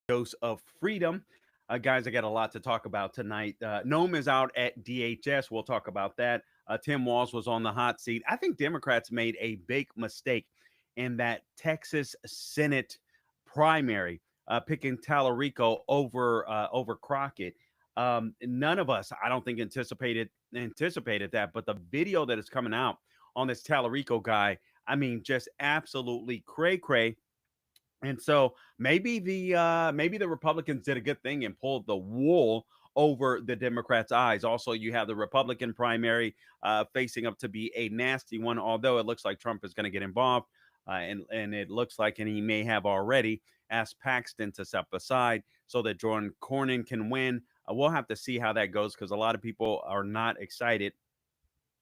dose of freedom. Guys, I got a lot to talk about tonight. Noam is out at DHS. We'll talk about that. Tim Walz was on the hot seat. I think Democrats made a big mistake in that Texas Senate primary, picking Tallarico over Crockett. None of us, I don't think, anticipated that. But the video that is coming out on this Tallarico guy, I mean, just absolutely cray cray. And so maybe the Republicans did a good thing and pulled the wool over the Democrats' eyes. Also, you have the Republican primary facing up to be a nasty one, although it looks like Trump is going to get involved, and it looks like, and he may have already asked Paxton to step aside so that John Cornyn can win. We'll have to see how that goes because a lot of people are not excited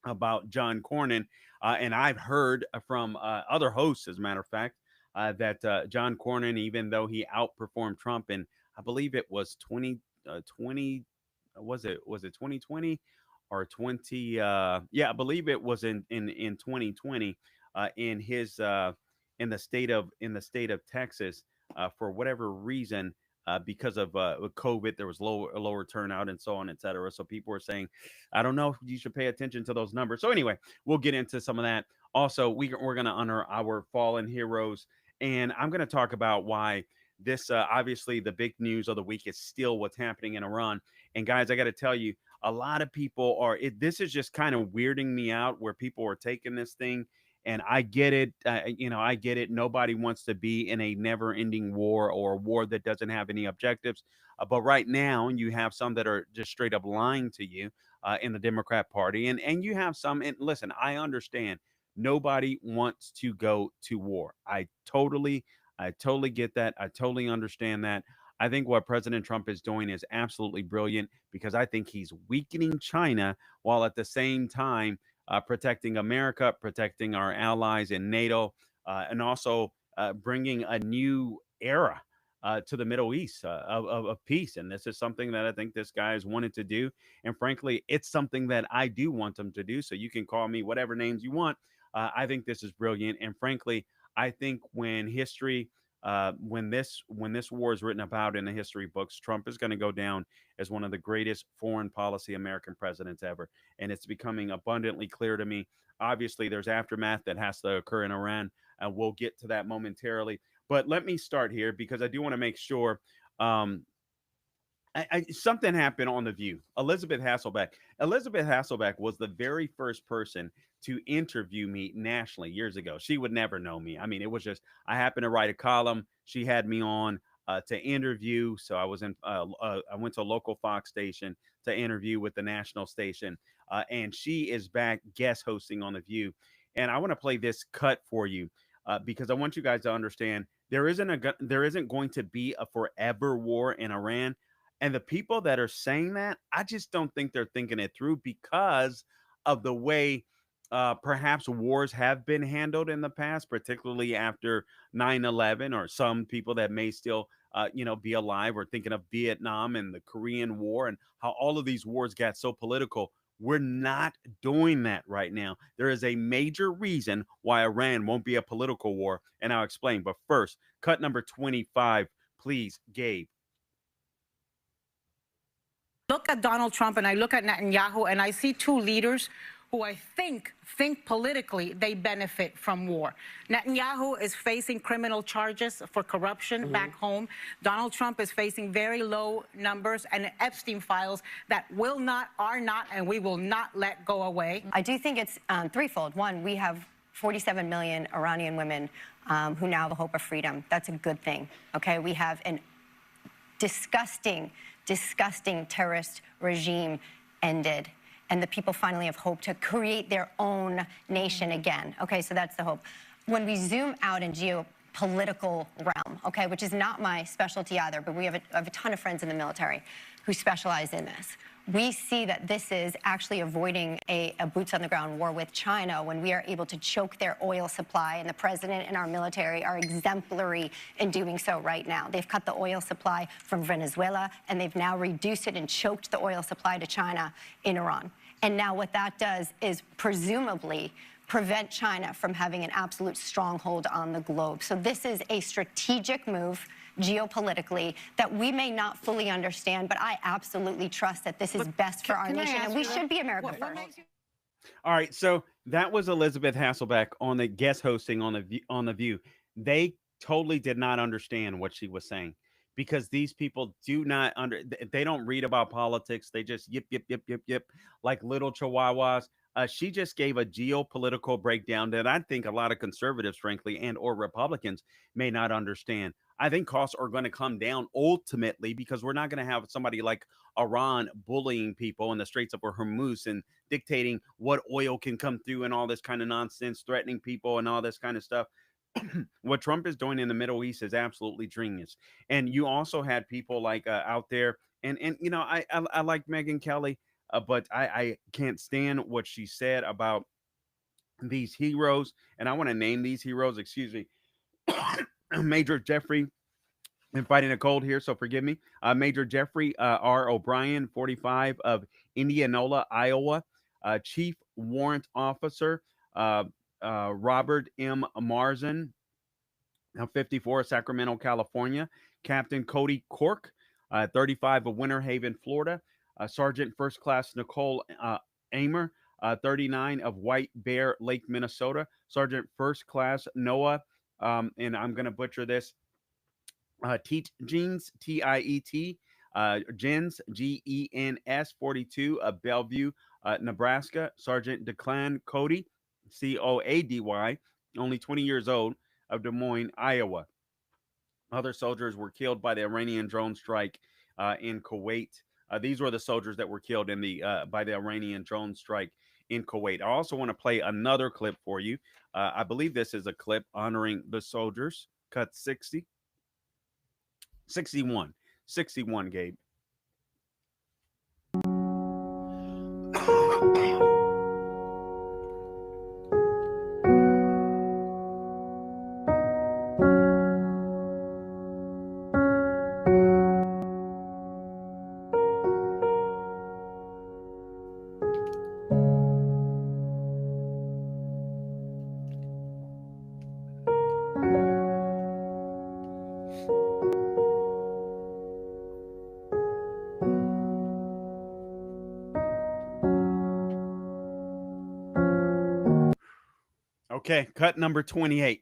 about John Cornyn, and I've heard from other hosts, as a matter of fact, that John Cornyn, even though he outperformed Trump in, I believe it was 2020, was it 2020 or 20? Yeah, I believe it was in 2020, in his in the state of Texas, for whatever reason. Because of COVID, there was lower turnout and so on, et cetera. So people were saying, I don't know if you should pay attention to those numbers. So anyway, we'll get into some of that. Also, we're going to honor our fallen heroes, and I'm going to talk about why this obviously the big news of the week is still what's happening in Iran. And guys, I got to tell you, a lot of people are. This is just kind of weirding me out where people are taking this thing. And I get it. I get it. Nobody wants to be in a never-ending war or a war that doesn't have any objectives. But right now, you have some that are just straight up lying to you in the Democrat Party, and you have some. And listen, I understand. Nobody wants to go to war. I totally get that. I totally understand that. I think what President Trump is doing is absolutely brilliant because I think he's weakening China while at the same time protecting America, protecting our allies in NATO, and also bringing a new era to the Middle East of peace. And this is something that I think this guy has wanted to do. And frankly, it's something that I do want him to do. So you can call me whatever names you want. I think this is brilliant. And frankly, I think when this war is written about in the history books, Trump is going to go down as one of the greatest foreign policy American presidents ever. And it's becoming abundantly clear to me. Obviously, there's aftermath that has to occur in Iran, and we'll get to that momentarily. But let me start here because I do want to make sure. Something happened on The View. Elizabeth Hasselbeck. Elizabeth Hasselbeck was the very first person to interview me nationally years ago. She would never know me. I mean, it was just I happened to write a column. She had me on to interview. So I went to a local Fox station to interview with the national station, and she is back guest hosting on The View. And I want to play this cut for you because I want you guys to understand there isn't going to be a forever war in Iran. And the people that are saying that, I just don't think they're thinking it through because of the way perhaps wars have been handled in the past, particularly after 9/11, or some people that may still, be alive or thinking of Vietnam and the Korean War and how all of these wars got so political. We're not doing that right now. There is a major reason why Iran won't be a political war, and I'll explain. But first, cut number 25, please, Gabe. Look at Donald Trump and I look at Netanyahu and I see two leaders who I think politically they benefit from war. Netanyahu is facing criminal charges for corruption back home. Donald Trump is facing very low numbers and Epstein files that are not, and we will not let go away. I do think it's threefold. One, we have 47 million Iranian women who now have a hope of freedom. That's a good thing. Okay, we have an disgusting terrorist regime ended, and the people finally have hope to create their own nation again. Okay, so that's the hope. When we zoom out in geopolitical realm, okay, which is not my specialty either, but I have a ton of friends in the military who specialize in this. We see that this is actually avoiding a boots on the ground war with China when we are able to choke their oil supply, and the president and our military are exemplary in doing so right now. They've cut the oil supply from Venezuela, and they've now reduced it and choked the oil supply to China in Iran. And now what that does is presumably prevent China from having an absolute stronghold on the globe. So this is a strategic move geopolitically that we may not fully understand, but I absolutely trust that this is best for our nation, and we should be America first. All right, so that was Elizabeth Hasselbeck on the guest hosting on the View. They totally did not understand what she was saying because these people do not they don't read about politics. They just yip yip yip yip yip like little chihuahuas. She just gave a geopolitical breakdown that I think a lot of conservatives, frankly, and or Republicans may not understand. I think costs are going to come down ultimately because we're not going to have somebody like Iran bullying people in the Straits of Hormuz and dictating what oil can come through and all this kind of nonsense, threatening people and all this kind of stuff. What Trump is doing in the Middle East is absolutely genius. And you also had people like out there, and you know, I like Megyn Kelly, but I can't stand what she said about these heroes, and I want to name these heroes. Excuse me, Major Jeffrey. I'm fighting a cold here, so forgive me. Major Jeffrey R. O'Brien, 45, of Indianola, Iowa. Chief Warrant Officer Robert M. Marzin, 54, Sacramento, California. Captain Cody Cork, 35, of Winter Haven, Florida. Sergeant First Class Nicole Amer, 39, of White Bear Lake, Minnesota. Sergeant First Class Noah, and I'm going to butcher this, Teat Jeans, Tiet, Gens, Gens, 42, of Bellevue, Nebraska. Sergeant Declan Cody, Coady, only 20 years old, of Des Moines, Iowa. Other soldiers were killed by the Iranian drone strike in Kuwait. These were the soldiers that were killed in the by the Iranian drone strike in Kuwait. I also want to play another clip for you. I believe this is a clip honoring the soldiers. Cut 60. 61. 61, Gabe. Okay, cut number 28.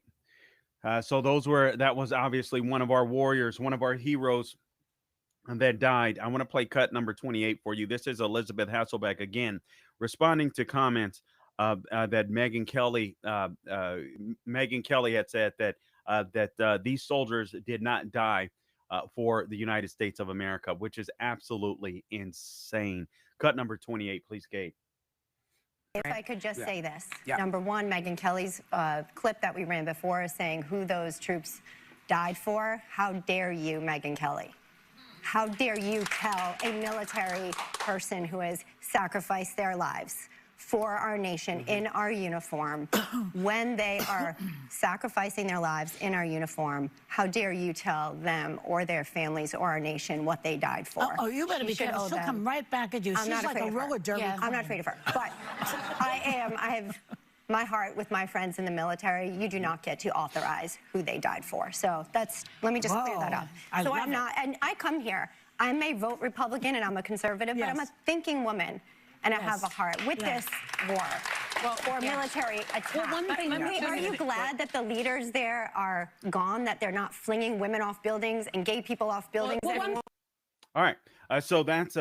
So that was obviously one of our warriors, one of our heroes that died. I want to play cut number 28 for you. This is Elizabeth Hasselbeck again, responding to comments that Megyn Kelly had said that these soldiers did not die for the United States of America, which is absolutely insane. Cut number 28, please, Gabe. If I could just say this. Number one, Megyn Kelly's clip that we ran before is saying who those troops died for. How dare you, Megyn Kelly? How dare you tell a military person who has sacrificed their lives for our nation in our uniform, when they are sacrificing their lives in our uniform, how dare you tell them or their families or our nation what they died for? Oh, you better be careful. She'll come right back at you. She's like a roller derby. I'm not afraid of her. But I have my heart with my friends in the military. You do not get to authorize who they died for. So let me just clear that up. So I'm not, and I come here, I may vote Republican and I'm a conservative, but I'm a thinking woman. And I have a heart with this war or military attack. Are you glad that the leaders there are gone, that they're not flinging women off buildings and gay people off buildings anymore? All right. So that's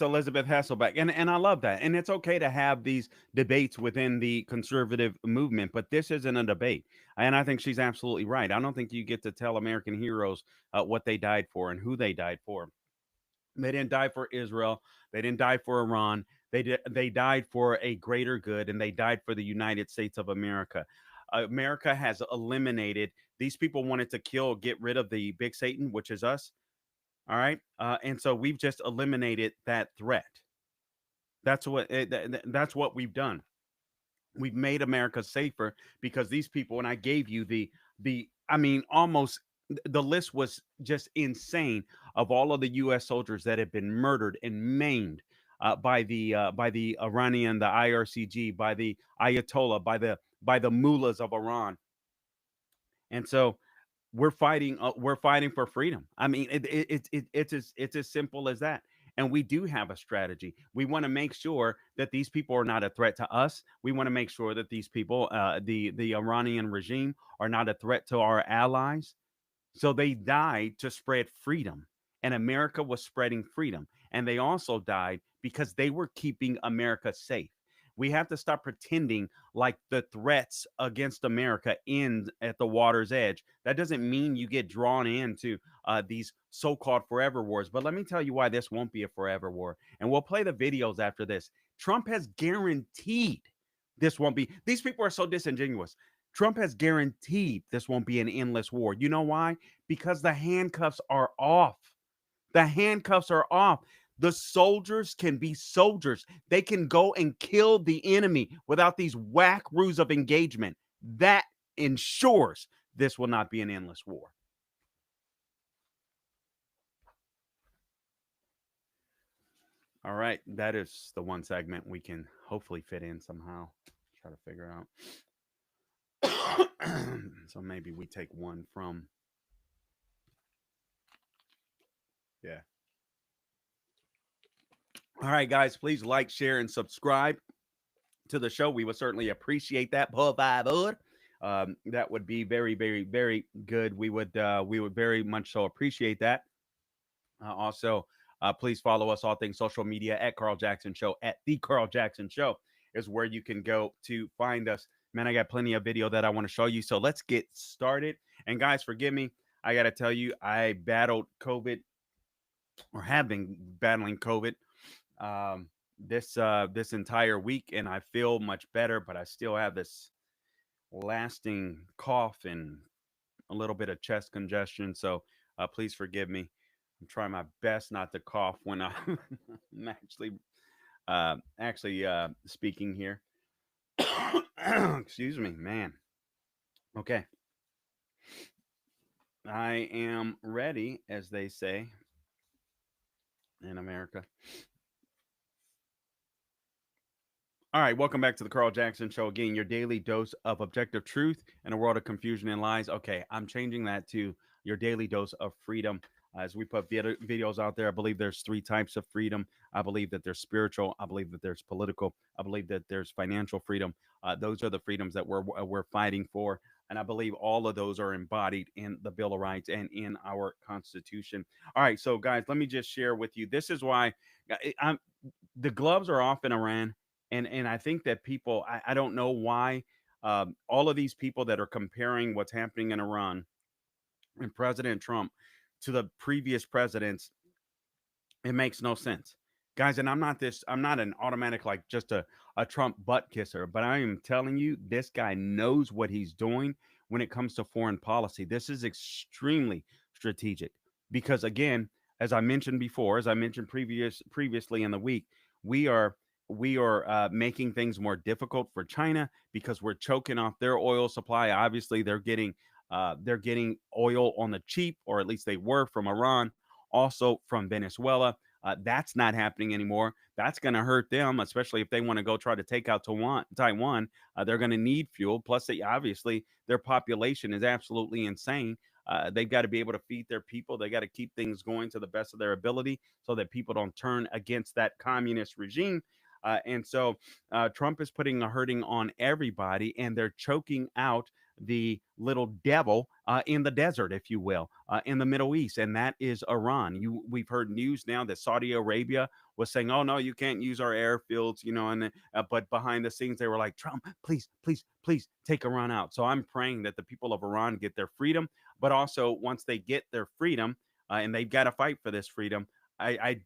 Elizabeth Hasselbeck. And I love that. And it's okay to have these debates within the conservative movement, but this isn't a debate. And I think she's absolutely right. I don't think you get to tell American heroes what they died for and who they died for. They didn't die for Israel. They didn't die for Iran. They died for a greater good, and they died for the United States of America. America has eliminated, these people wanted to get rid of the big Satan, which is us. All right. And so we've just eliminated that threat. That's what we've done. We've made America safer because these people, and I gave you almost the list was just insane of all of the U.S. soldiers that have been murdered and maimed by the Iranian, the IRGC, by the Ayatollah, by the mullahs of Iran. And so we're fighting. We're fighting for freedom. I mean, it's as simple as that. And we do have a strategy. We want to make sure that these people are not a threat to us. We want to make sure that these people, the Iranian regime, are not a threat to our allies. So they died to spread freedom, and America was spreading freedom. And they also died because they were keeping America safe. We have to stop pretending like the threats against America end at the water's edge. That doesn't mean you get drawn into these so called forever wars. But let me tell you why this won't be a forever war. And we'll play the videos after this. Trump has guaranteed this won't be. These people are so disingenuous. Trump has guaranteed this won't be an endless war. You know why? Because the handcuffs are off. The handcuffs are off. The soldiers can be soldiers. They can go and kill the enemy without these whack rules of engagement. That ensures this will not be an endless war. All right. That is the one segment we can hopefully fit in somehow. Try to figure out. So maybe we take one from. Yeah. All right, guys, please like, share, and subscribe to the show. We would certainly appreciate that. That would be very, very, very good. We would very much so appreciate that. Also, please follow us all things social media at Carl Jackson Show. At the Carl Jackson Show is where you can go to find us. Man, I got plenty of video that I want to show you. So let's get started. And guys, forgive me. I got to tell you, I battled COVID, or have been battling COVID this entire week, and I feel much better, but I still have this lasting cough and a little bit of chest congestion. So please forgive me. I'm trying my best not to cough when I'm actually speaking here. Excuse me, man. Okay. I am ready, as they say in America. All right, welcome back to the Carl Jackson Show. Again, your daily dose of objective truth in a world of confusion and lies. Okay, I'm changing that to your daily dose of freedom. As we put videos out there, I believe there's 3 types of freedom. I believe that there's spiritual. I believe that there's political. I believe that there's financial freedom. Those are the freedoms that we're fighting for. And I believe all of those are embodied in the Bill of Rights and in our Constitution. All right, so guys, let me just share with you. This is why the gloves are off in Iran. And I think that people, I don't know why all of these people that are comparing what's happening in Iran and President Trump to the previous presidents, it makes no sense. Guys, and I'm not an automatic, like just a Trump butt kisser, but I am telling you, this guy knows what he's doing when it comes to foreign policy. This is extremely strategic because, again, as I mentioned before, as I mentioned previously in the week, we are making things more difficult for China because we're choking off their oil supply. Obviously, they're getting oil on the cheap, or at least they were, from Iran, also from Venezuela. That's not happening anymore. That's going to hurt them, especially if they want to go try to take out Taiwan. They're going to need fuel. Plus, obviously, their population is absolutely insane. They've got to be able to feed their people. They got to keep things going to the best of their ability so that people don't turn against that communist regime. And so Trump is putting a hurting on everybody, and they're choking out the little devil in the desert, if you will, in the Middle East, and that is Iran. We've heard news now that Saudi Arabia was saying, "Oh no, you can't use our airfields," and but behind the scenes they were like, "Trump, please, please, please take Iran out." So I'm praying that the people of Iran get their freedom, but also once they get their freedom, and they've got to fight for this freedom. I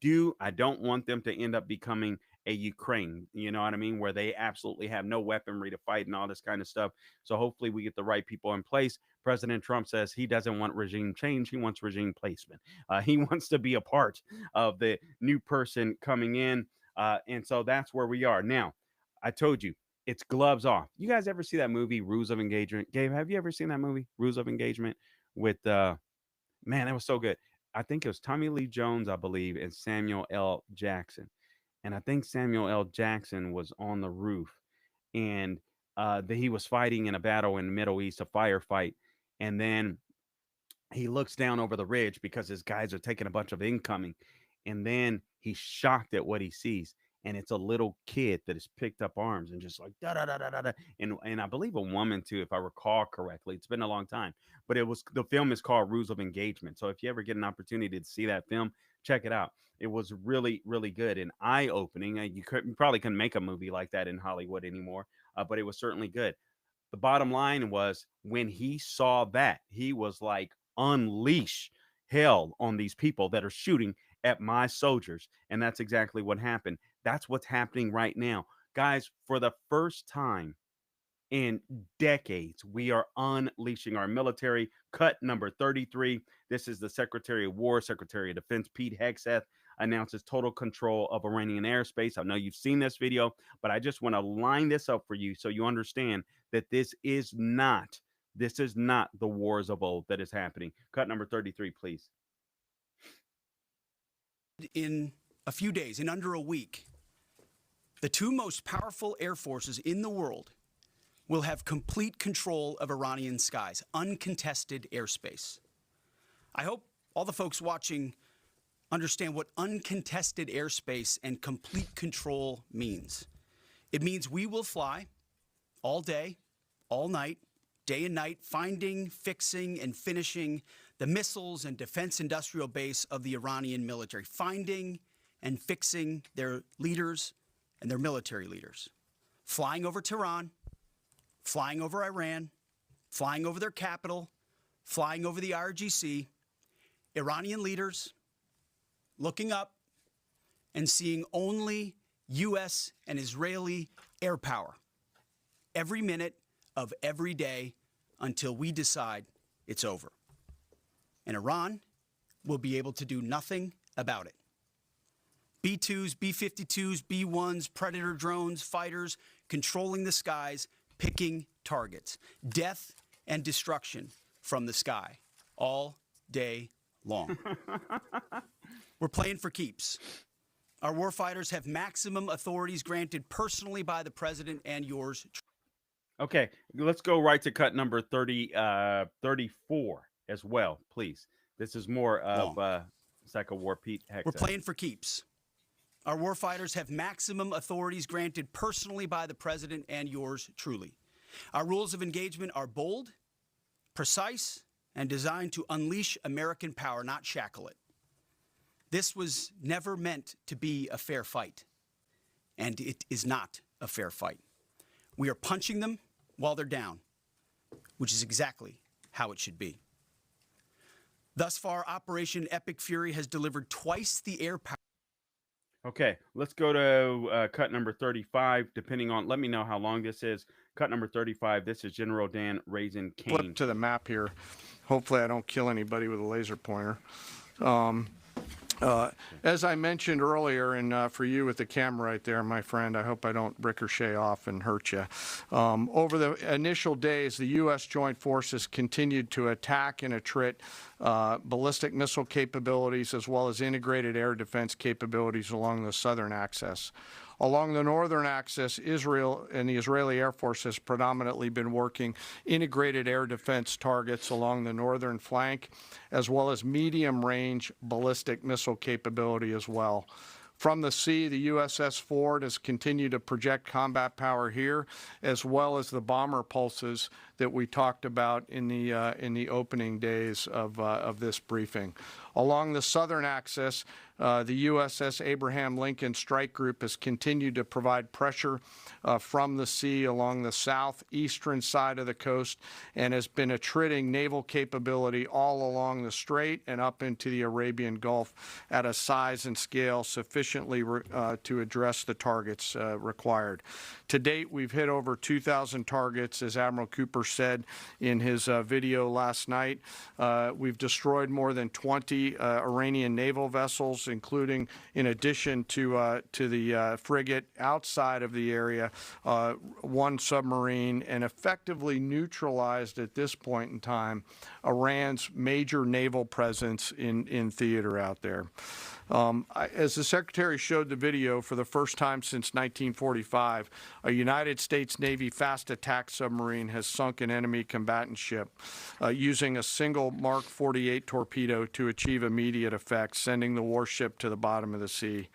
don't want them to end up becoming a Ukraine, you know what I mean, where they absolutely have no weaponry to fight and all this kind of stuff. So hopefully we get the right people in place. President Trump says he doesn't want regime change. He wants regime placement. He wants to be a part of the new person coming in. And so that's where we are. Now, I told you, it's gloves off. You guys ever see that movie, Rules of Engagement? Gabe, have you ever seen that movie, Rules of Engagement? With, man, that was so good. I think it was Tommy Lee Jones, I believe, and Samuel L. Jackson. And I think Samuel L. Jackson was on the roof, and he was fighting in a battle in the Middle East, a firefight. And then he looks down over the ridge because his guys are taking a bunch of incoming, and then he's shocked at what he sees, and it's a little kid that has picked up arms and just like da da da da da, da. And I believe a woman too, if I recall correctly. It's been a long time, but the film is called Rules of Engagement. So if you ever get an opportunity to see that film, check it out. It was really really good and eye opening. You probably couldn't make a movie like that in Hollywood anymore, but it was certainly good. The bottom line was when he saw that, he was like, unleash hell on these people that are shooting at my soldiers. And that's exactly what happened. That's what's happening right now. Guys, for the first time in decades, we are unleashing our military. Cut number 33. This is the Secretary of War, Secretary of Defense Pete Hegseth announces total control of Iranian airspace. I know you've seen this video, but I just want to line this up for you so you understand that this is not the wars of old that is happening. Cut number 33, please. In a few days, in under a week, the two most powerful air forces in the world will have complete control of Iranian skies, uncontested airspace. I hope all the folks watching understand what uncontested airspace and complete control means. It means we will fly all day, all night, day and night, finding, fixing, and finishing the missiles and defense industrial base of the Iranian military, finding and fixing their leaders and their military leaders, flying over Tehran, flying over Iran, flying over their capital, flying over the IRGC, Iranian leaders looking up and seeing only U.S. and Israeli air power every minute of every day until we decide it's over. And Iran will be able to do nothing about it. B-2s, B-52s, B-1s, Predator drones, fighters, controlling the skies, picking targets. Death and destruction from the sky all day long. We're playing for keeps. Our warfighters have maximum authorities granted personally by the president and yours. Okay, let's go right to cut number 34 as well, please. This is more of Second War Pete Hegseth. We're playing for keeps. Our warfighters have maximum authorities granted personally by the president and yours truly. Our rules of engagement are bold, precise, and designed to unleash American power, not shackle it. This was never meant to be a fair fight, and it is not a fair fight. We are punching them while they're down, which is exactly how it should be. Thus far, Operation Epic Fury has delivered twice the air power. Okay, let's go to cut number 35, depending on, let me know how long this is. Cut number 35, this is General Dan Raising Cane. Flip to the map here. Hopefully I don't kill anybody with a laser pointer. As I mentioned earlier, and for you with the camera right there, my friend, I hope I don't ricochet off and hurt you. Over the initial days, the U.S. Joint Forces continued to attack and attrit ballistic missile capabilities as well as integrated air defense capabilities along the southern axis. Along the northern axis, Israel and the Israeli Air Force has predominantly been working integrated air defense targets along the northern flank, as well as medium-range ballistic missile capability as well. From the sea, the USS Ford has continued to project combat power here, as well as the bomber pulses that we talked about in the opening days of this briefing. Along the southern axis, the USS Abraham Lincoln Strike Group has continued to provide pressure from the sea along the southeastern side of the coast and has been attriting naval capability all along the strait and up into the Arabian Gulf at a size and scale sufficiently to address the targets required. To date, we've hit over 2,000 targets, as Admiral Cooper said in his video last night. We've destroyed more than 20 3 Iranian naval vessels, including, in addition to the frigate outside of the area, 1 submarine, and effectively neutralized at this point in time Iran's major naval presence in theater out there. As the Secretary showed the video, for the first time since 1945, a United States Navy fast attack submarine has sunk an enemy combatant ship using a single Mark 48 torpedo to achieve immediate effect, sending the warship to the bottom of the sea.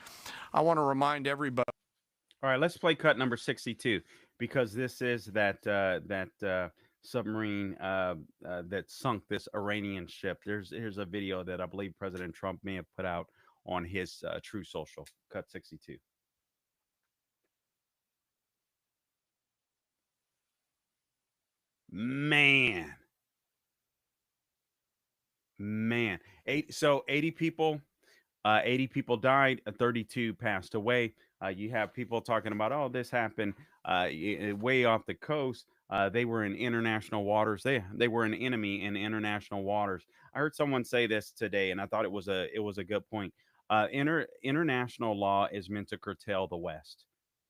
I want to remind everybody. All right, let's play cut number 62, because this is that submarine that sunk this Iranian ship. Here's a video that I believe President Trump may have put out on his True Social. Cut 62. Man. 80 people 80 people died, 32 passed away. You have people talking about, oh, this happened way off the coast. They were in international waters. They were an enemy in international waters. I heard someone say this today, and I thought it was a good point. International law is meant to curtail the West,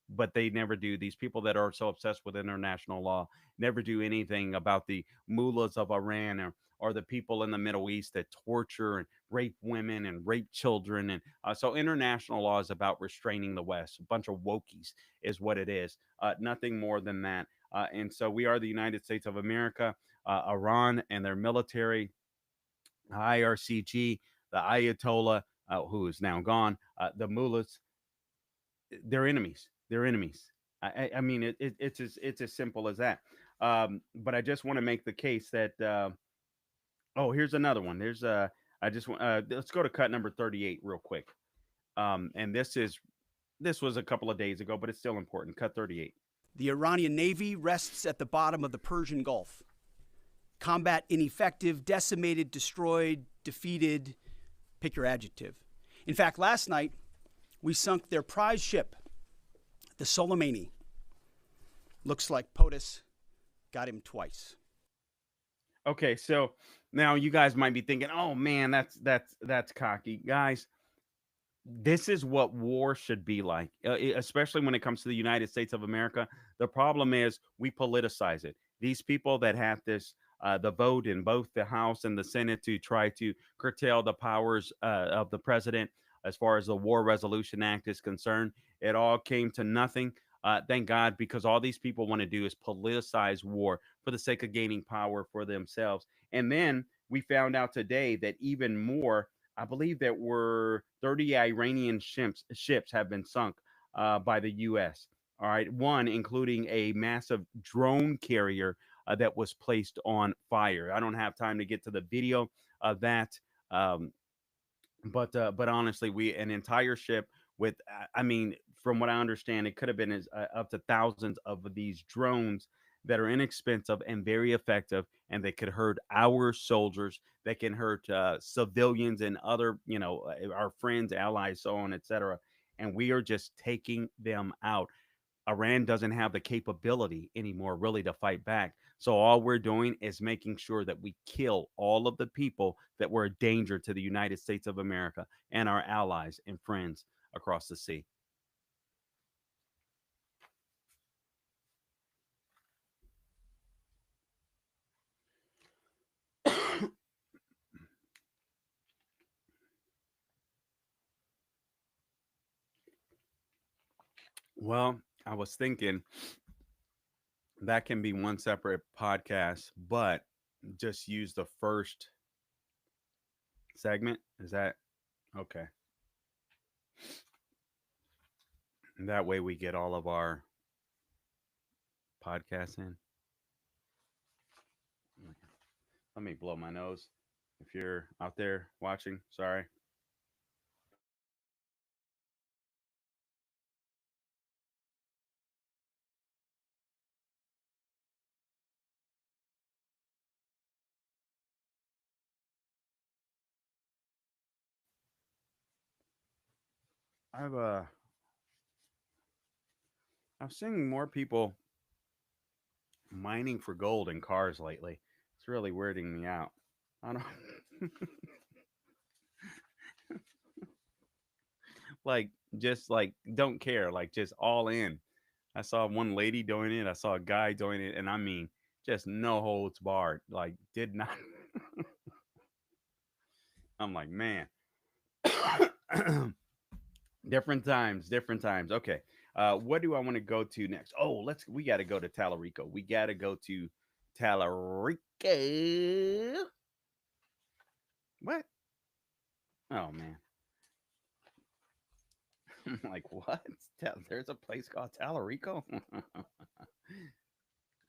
but they never do. These people that are so obsessed with international law never do anything about the mullahs of Iran or the people in the Middle East that torture and rape women and rape children. And so international law is about restraining the West. A bunch of wokies is what it is. Nothing more than that. And so we are the United States of America. Iran and their military, IRCG, the Ayatollah, who is now gone, the mullahs, they're enemies. They're enemies. I mean, it's as simple as that. But I just want to make the case that. Oh, here's another one. There's let's go to cut number 38 real quick. And this was a couple of days ago, but it's still important. Cut 38. The Iranian Navy rests at the bottom of the Persian Gulf. Combat ineffective, decimated, destroyed, defeated, pick your adjective. In fact, last night, we sunk their prize ship, the Soleimani. Looks like POTUS got him twice. Okay, so now you guys might be thinking, oh man, that's cocky. Guys, this is what war should be like, especially when it comes to the United States of America. The problem is we politicize it. These people that have this, the vote in both the House and the Senate to try to curtail the powers of the president as far as the War Resolution Act is concerned, it all came to nothing. Thank God, because all these people want to do is politicize war for the sake of gaining power for themselves. And then we found out today that even more, I believe that were 30 Iranian ships have been sunk by the U.S. All right, one including a massive drone carrier that was placed on fire. I don't have time to get to the video of that, but honestly, an entire ship with, I mean, from what I understand, it could have been up to thousands of these drones that are inexpensive and very effective, and they could hurt our soldiers, that can hurt civilians and other, our friends, allies, so on, etc. And we are just taking them out. Iran doesn't have the capability anymore really to fight back. So all we're doing is making sure that we kill all of the people that were a danger to the United States of America and our allies and friends across the sea. Well, I was thinking that can be one separate podcast, but just use the first segment. Is that okay? And that way we get all of our podcasts in. Let me blow my nose. If you're out there watching, sorry. I've seen more people mining for gold in cars lately. It's really weirding me out. I don't like just like don't care, like just all in. I saw one lady doing it. I saw a guy doing it, and I mean, just no holds barred. Like, did not. I'm like, man. Different times, different times. Okay. What do I want to go to next? Oh, we got to go to Tallarico. We got to go to Tallarico. What? Oh, man. I'm like, what? There's a place called Tallarico?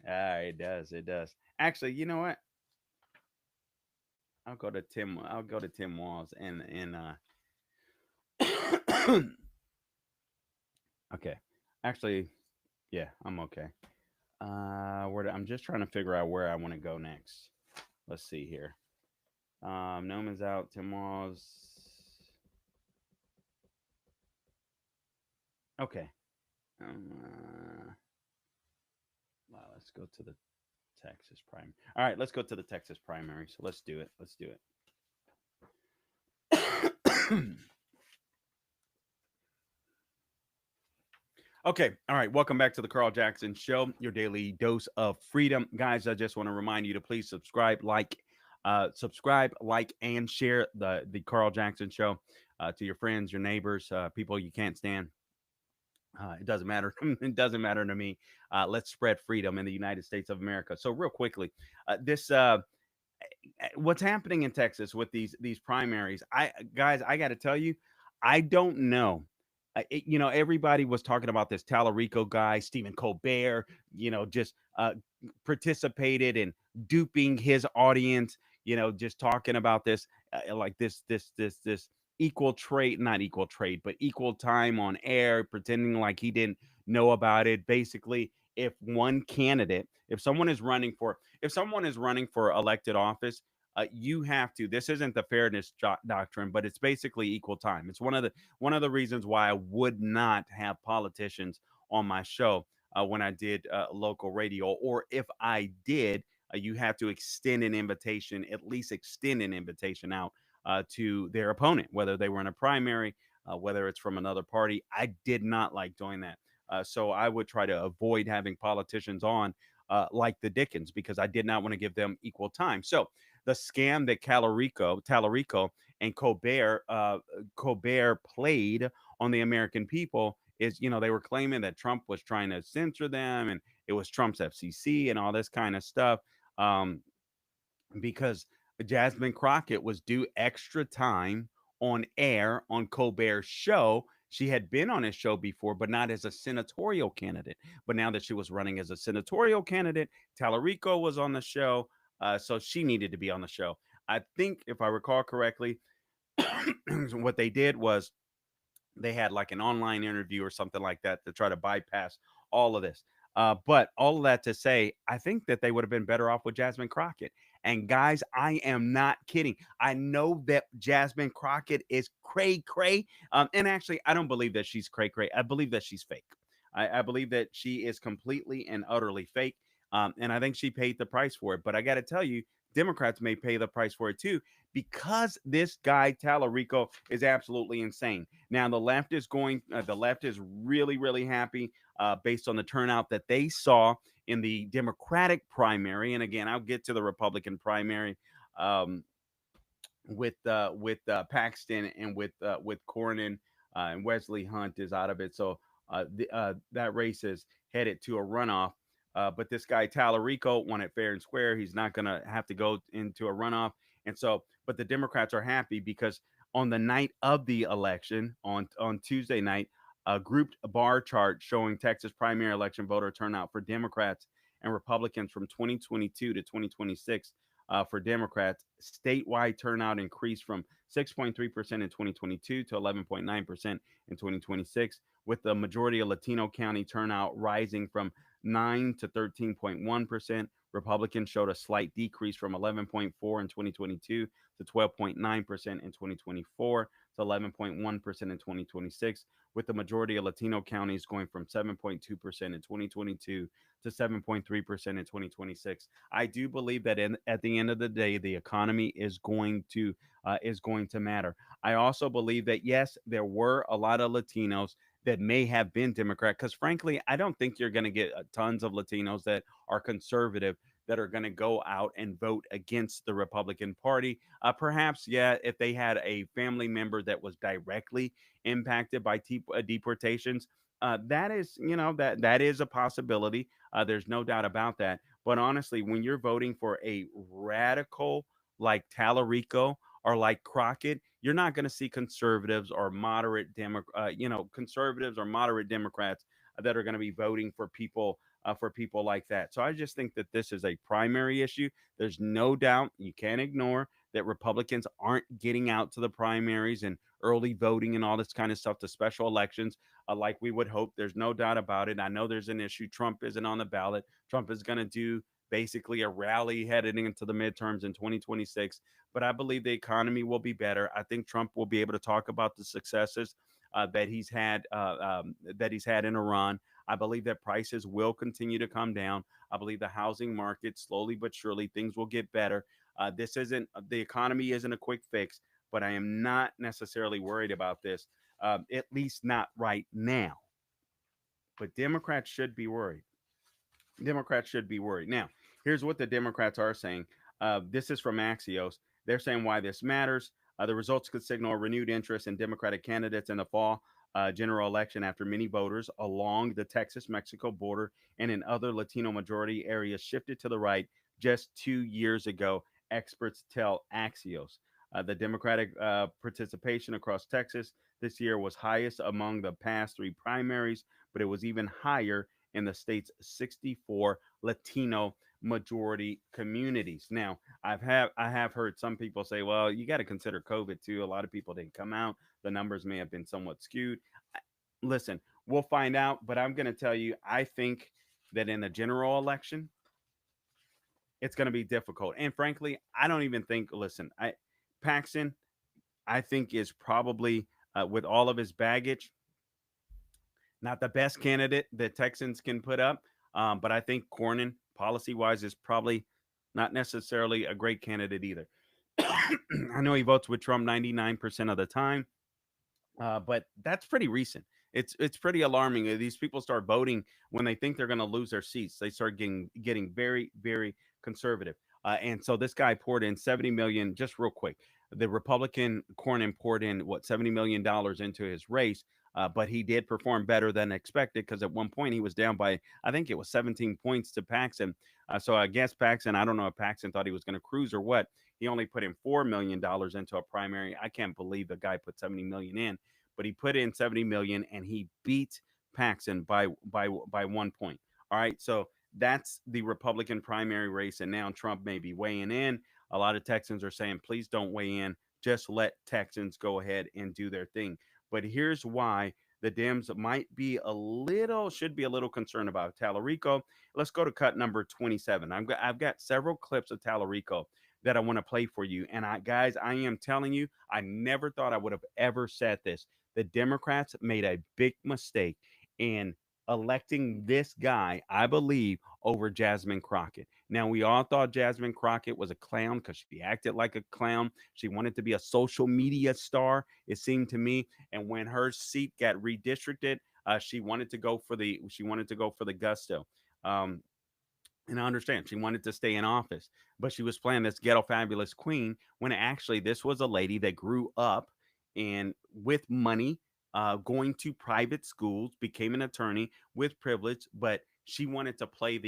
It does. It does. Actually, you know what? I'll go to Tim Walls and okay. Actually, yeah, I'm okay. I'm just trying to figure out where I want to go next. Let's see here. Noman's out. Tim Walls. Okay. Wow, let's go to the Texas primary. All right, let's go to the Texas primary. So let's do it. Let's do it. Okay. All right. Welcome back to the Carl Jackson Show, your daily dose of freedom. Guys, I just want to remind you to please subscribe, like, and share the Carl Jackson Show to your friends, your neighbors, people you can't stand. It doesn't matter. It doesn't matter to me. Let's spread freedom in the United States of America. So real quickly, what's happening in Texas with these primaries? I got to tell you, I don't know. Everybody was talking about this Tallarico guy, Stephen Colbert. Just participated in duping his audience. Just talking about this, like this equal trade, not equal trade, but equal time on air, pretending like he didn't know about it. Basically, if someone is running for elected office, you have to. This isn't the fairness doctrine, but it's basically equal time. It's one of the reasons why I would not have politicians on my show when I did local radio, or if I did, you have to extend an invitation, at least extend an invitation out to their opponent, whether they were in a primary, whether it's from another party. I did not like doing that. So I would try to avoid having politicians on like the Dickens, because I did not want to give them equal time. So the scam that Tallarico and Colbert played on the American people is, they were claiming that Trump was trying to censor them, and it was Trump's FCC and all this kind of stuff, because Jasmine Crockett was due extra time on air on Colbert's show. She had been on his show before, but not as a senatorial candidate. But now that she was running as a senatorial candidate, Tallarico was on the show. So she needed to be on the show. I think, if I recall correctly, what they did was they had like an online interview or something like that to try to bypass all of this. But all of that to say, I think that they would have been better off with Jasmine Crockett. And guys, I am not kidding. I know that Jasmine Crockett is cray. And actually, I don't believe that she's cray. I believe that she's fake. I believe that she is completely and utterly fake. And I think she paid the price for it. But I got to tell you, Democrats may pay the price for it too, because this guy Tallarico is absolutely insane. Now the left is really, really happy based on the turnout that they saw in the Democratic primary. And again, I'll get to the Republican primary with Paxton and with Cornyn, and Wesley Hunt is out of it. So that race is headed to a runoff. But this guy Tallarico won it fair and square. He's not going to have to go into a runoff. And so, but the Democrats are happy because on the night of the election, on Tuesday night, a grouped bar chart showing Texas primary election voter turnout for Democrats and Republicans from 2022 to 2026 for Democrats. Statewide turnout increased from 6.3% in 2022 to 11.9% in 2026, with the majority of Latino county turnout rising from 9 to 13.1%. Republicans showed a slight decrease from 11.4 in 2022 to 12.9% in 2024 to 11.1% in 2026, with the majority of Latino counties going from 7.2% in 2022 to 7.3% in 2026. I do believe that at the end of the day, the economy is going to matter. I also believe that yes, there were a lot of Latinos that may have been Democrat, because frankly, I don't think you're going to get tons of Latinos that are conservative that are going to go out and vote against the Republican Party. Perhaps, yeah, if they had a family member that was directly impacted by deportations, that is, that is a possibility. There's no doubt about that. But honestly, when you're voting for a radical like Tallarico or like Crockett, you're not going to see conservatives or conservatives or moderate Democrats that are going to be voting for people like that. So I just think that this is a primary issue. There's no doubt, you can't ignore that Republicans aren't getting out to the primaries and early voting and all this kind of stuff to special elections like we would hope. There's no doubt about it. I know there's an issue. Trump isn't on the ballot. Trump is going to do basically a rally heading into the midterms in 2026. But I believe the economy will be better. I think Trump will be able to talk about the successes that he's had in Iran. I believe that prices will continue to come down. I believe the housing market, slowly but surely, things will get better. The economy isn't a quick fix, but I am not necessarily worried about this, at least not right now. But Democrats should be worried. Democrats should be worried. Now, here's what the Democrats are saying. This is from Axios. They're saying why this matters. The results could signal a renewed interest in Democratic candidates in the fall general election after many voters along the Texas-Mexico border and in other Latino majority areas shifted to the right just 2 years ago, experts tell Axios. The Democratic participation across Texas this year was highest among the past three primaries, but it was even higher in the state's 64 Latino majority communities. Now, I have heard some people say, well, you got to consider COVID too. A lot of people didn't come out. The numbers may have been somewhat skewed. Listen, we'll find out, but I'm going to tell you, I think that in the general election, it's going to be difficult. And frankly, I don't even think, Paxton, I think is probably, with all of his baggage, not the best candidate that Texans can put up. But I think Cornyn, policy-wise, is probably not necessarily a great candidate either. I know he votes with Trump 99% of the time, but that's pretty recent. It's pretty alarming. These people start voting when they think they're going to lose their seats. They start getting very, very conservative. And so this guy poured in $70 million, just real quick. The Republican Cornyn poured in $70 million into his race. But he did perform better than expected, because at one point he was down by, I think it was 17 points to Paxton. So I guess Paxton, I don't know if Paxton thought he was going to cruise or what. He only put in $4 million into a primary. I can't believe the guy put 70 million in, but he put in 70 million and he beat Paxton by 1 point. All right. So that's the Republican primary race. And now Trump may be weighing in. A lot of Texans are saying, please don't weigh in. Just let Texans go ahead and do their thing. But here's why the Dems should be a little concerned about Tallarico. Let's go to cut number 27. I've got several clips of Tallarico that I want to play for you. And guys, I am telling you, I never thought I would have ever said this. The Democrats made a big mistake in electing this guy, I believe, over Jasmine Crockett. Now, we all thought Jasmine Crockett was a clown because she acted like a clown. She wanted to be a social media star, it seemed to me. And when her seat got redistricted, she wanted to go for the gusto. And I understand she wanted to stay in office, but she was playing this ghetto fabulous queen when actually this was a lady that grew up and with money, going to private schools, became an attorney with privilege, but she wanted to play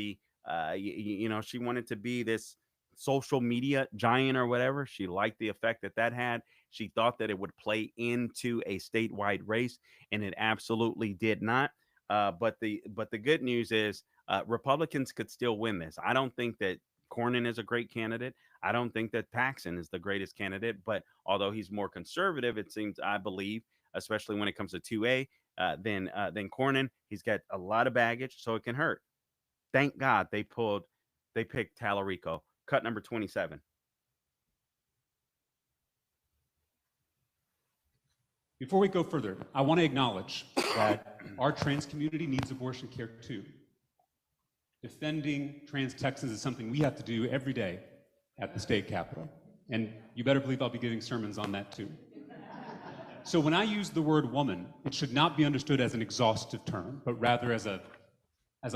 she wanted to be this social media giant or whatever. She liked the effect that had. She thought that it would play into a statewide race, and it absolutely did not. But the good news is Republicans could still win this. I don't think that Cornyn is a great candidate. I don't think that Paxton is the greatest candidate, but although he's more conservative, it seems, I believe, especially when it comes to 2A, than Cornyn. He's got a lot of baggage, so it can hurt. Thank God they picked Tallarico. Cut number 27. Before we go further, I want to acknowledge that our trans community needs abortion care too. Defending trans Texans is something we have to do every day at the state capitol. And you better believe I'll be giving sermons on that too. So when I use the word woman, it should not be understood as an exhaustive term, but rather as a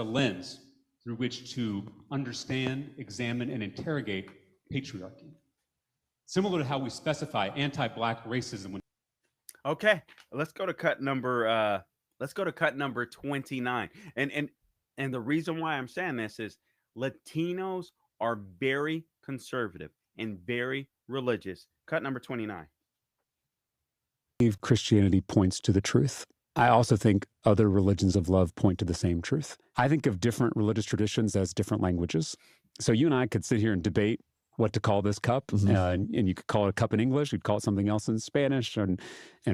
lens through which to understand, examine, and interrogate patriarchy. Similar to how we specify anti-Black racism when Okay, let's go to cut number 29. And the reason why I'm saying this is Latinos are very conservative and very religious. Cut number 29. Christianity points to the truth. I also think other religions of love point to the same truth. I think of different religious traditions as different languages. So you and I could sit here and debate what to call this cup, and you could call it a cup in English, you'd call it something else in Spanish and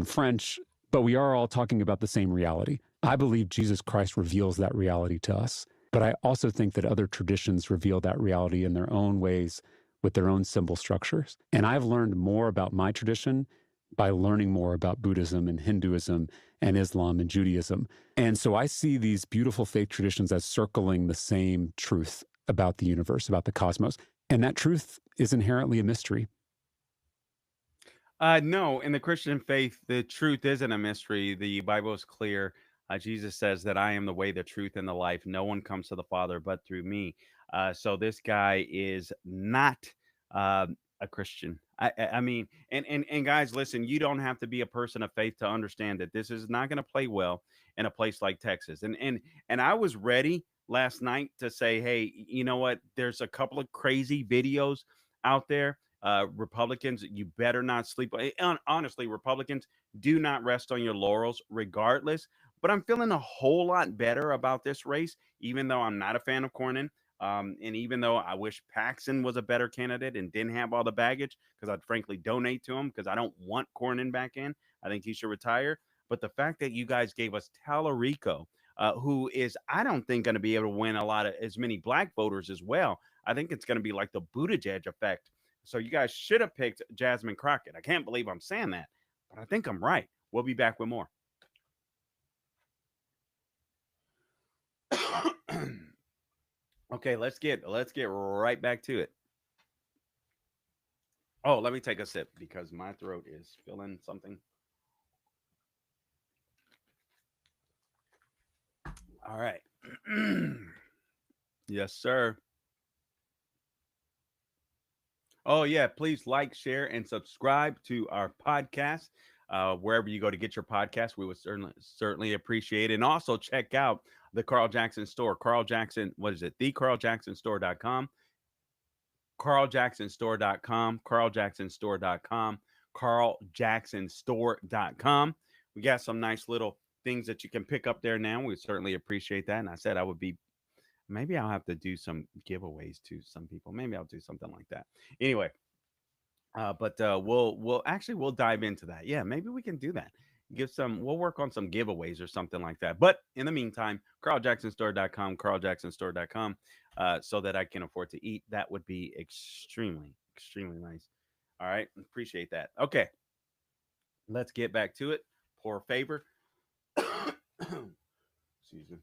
French, but we are all talking about the same reality. I believe Jesus Christ reveals that reality to us, but I also think that other traditions reveal that reality in their own ways with their own symbol structures. And I've learned more about my tradition by learning more about Buddhism and Hinduism and Islam and Judaism. And so I see these beautiful faith traditions as circling the same truth about the universe, about the cosmos. And that truth is inherently a mystery. No, in the Christian faith, the truth isn't a mystery. The Bible is clear. Jesus says that I am the way, the truth, and the life. No one comes to the Father but through me. So this guy is not a Christian. I mean, and guys, listen, you don't have to be a person of faith to understand that this is not going to play well in a place like Texas. And I was ready last night to say, hey, you know what? There's a couple of crazy videos out there. Republicans, you better not sleep. Honestly, Republicans, do not rest on your laurels regardless. But I'm feeling a whole lot better about this race, even though I'm not a fan of Cornyn. And even though I wish Paxton was a better candidate and didn't have all the baggage, because I'd frankly donate to him because I don't want Cornyn back in. I think he should retire. But the fact that you guys gave us Tallarico, who is, I don't think, going to be able to win as many Black voters as well. I think it's going to be like the Buttigieg effect. So you guys should have picked Jasmine Crockett. I can't believe I'm saying that, but I think I'm right. We'll be back with more. Okay, let's get right back to it. Oh, let me take a sip because my throat is feeling something. All right. Yes, sir. Oh, yeah. Please like, share, and subscribe to our podcast. Wherever you go to get your podcast, we would certainly appreciate it. And also check out the Carl Jackson store. Carl Jackson, what is it? TheCarlJacksonStore.com. CarlJacksonStore.com. CarlJacksonStore.com. CarlJacksonStore.com. We got some nice little things that you can pick up there now. We certainly appreciate that. And I said maybe I'll have to do some giveaways to some people. Maybe I'll do something like that. Anyway, but we'll dive into that. Yeah, maybe we can do that. We'll work on some giveaways or something like that. But in the meantime, CarlJacksonStore.com, CarlJacksonStore.com, so that I can afford to eat. That would be extremely, extremely nice. All right, appreciate that. Okay, let's get back to it. Poor favor. Excuse me.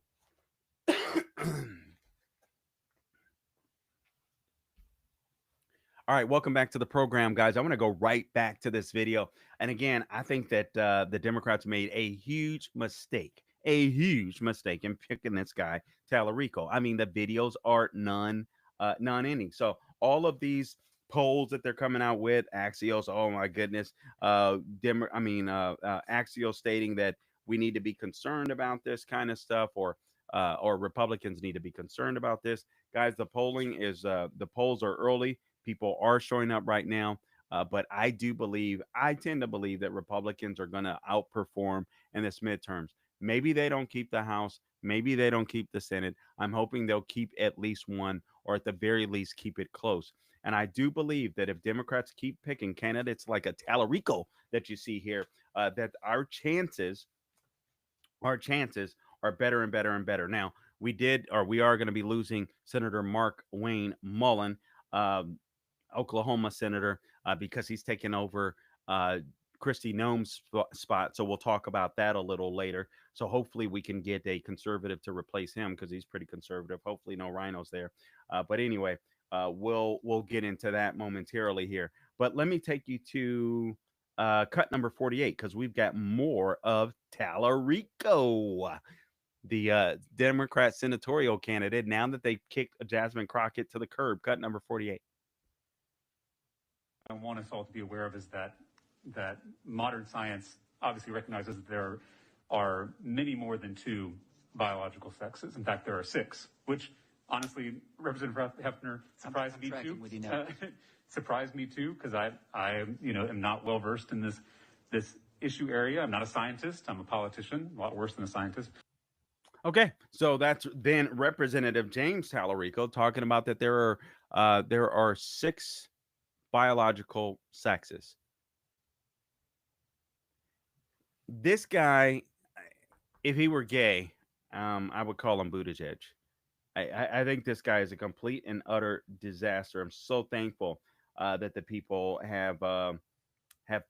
All right, welcome back to the program, guys. I want to go right back to this video. And again, I think that the Democrats made a huge mistake in picking this guy, Tallarico. I mean, the videos are non-ending. So all of these polls that they're coming out with, Axios, oh my goodness, Axios stating that we need to be concerned about this kind of stuff, or Republicans need to be concerned about this. Guys, the polls are early. People are showing up right now, but I tend to believe that Republicans are going to outperform in this midterms. Maybe they don't keep the House. Maybe they don't keep the Senate. I'm hoping they'll keep at least one, or at the very least keep it close. And I do believe that if Democrats keep picking candidates like a Tallarico that you see here, that our chances are better and better and better. Now, we are going to be losing Senator Mark Wayne Mullen, Oklahoma senator, because he's taken over Kristi Noem's spot. So we'll talk about that a little later. So hopefully we can get a conservative to replace him because he's pretty conservative. Hopefully no rhinos there. But anyway, we'll get into that momentarily here. But let me take you to cut number 48 because we've got more of Tallarico, the Democrat senatorial candidate, now that they've kicked Jasmine Crockett to the curb. Cut number 48. I want us all to be aware of is that modern science obviously recognizes that there are many more than 2 biological sexes. In fact, there are 6, which honestly, Representative Hefner surprised me too. Surprised me too, because I am not well versed in this issue area. I'm not a scientist. I'm a politician, a lot worse than a scientist. Okay, so that's then Representative James Tallarico talking about that there are 6 biological sexes. This guy, if he were gay, I would call him Buttigieg. I think this guy is a complete and utter disaster. I'm so thankful that the people have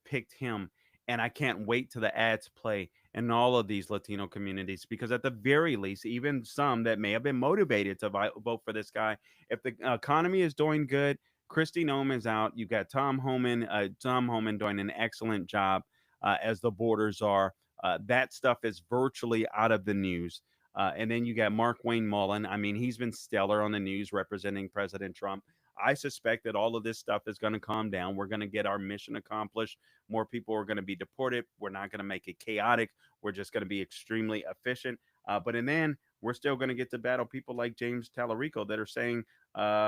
picked him, and I can't wait till the ads play in all of these Latino communities, because at the very least, even some that may have been motivated to vote for this guy, if the economy is doing good, Kristi Noem is out. You got Tom Homan doing an excellent job as the borders are. That stuff is virtually out of the news. And then you got Mark Wayne Mullen. I mean, he's been stellar on the news representing President Trump. I suspect that all of this stuff is going to calm down. We're going to get our mission accomplished. More people are going to be deported. We're not going to make it chaotic. We're just going to be extremely efficient. But then we're still going to get to battle people like James Tallarico that are saying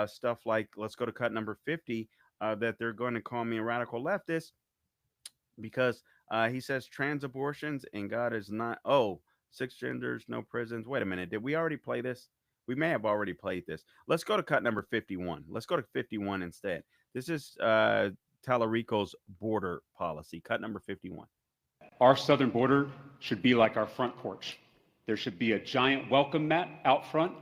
stuff like, let's go to cut number 50, that they're going to call me a radical leftist because he says trans abortions and God is not, 6 genders, no prisons. Wait a minute. Did we already play this? We may have already played this. Let's go to cut number 51. Let's go to 51 instead. This is Tallarico's border policy. Cut number 51. Our southern border should be like our front porch. There should be a giant welcome mat out front.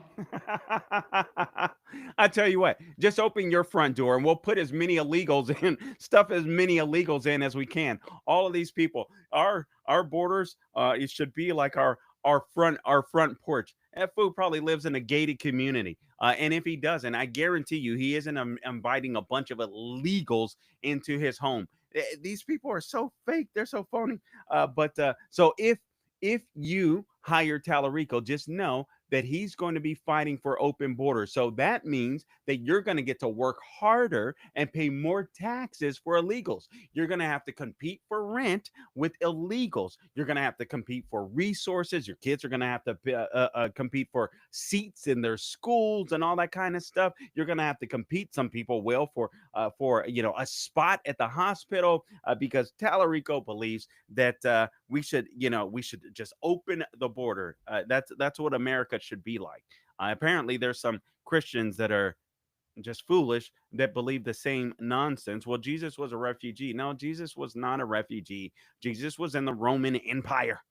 I tell you what, just open your front door and we'll put as many illegals in, stuff as many illegals in as we can. All of these people, our borders, it should be like our front porch. That fool probably lives in a gated community. And if he doesn't, I guarantee you he isn't inviting a bunch of illegals into his home. These people are so fake. They're so phony. So if you hire Tallarico, just know that he's going to be fighting for open borders. So that means that you're going to get to work harder and pay more taxes for illegals. You're going to have to compete for rent with illegals. You're going to have to compete for resources. Your kids are going to have to compete for seats in their schools and all that kind of stuff. You're going to have to compete. Some people will for a spot at the hospital because Tallarico believes that we should just open the border. That's what America should be like. Apparently there's some Christians that are just foolish that believe the same nonsense. Well, Jesus was a refugee. No, Jesus was not a refugee. Jesus was in the Roman Empire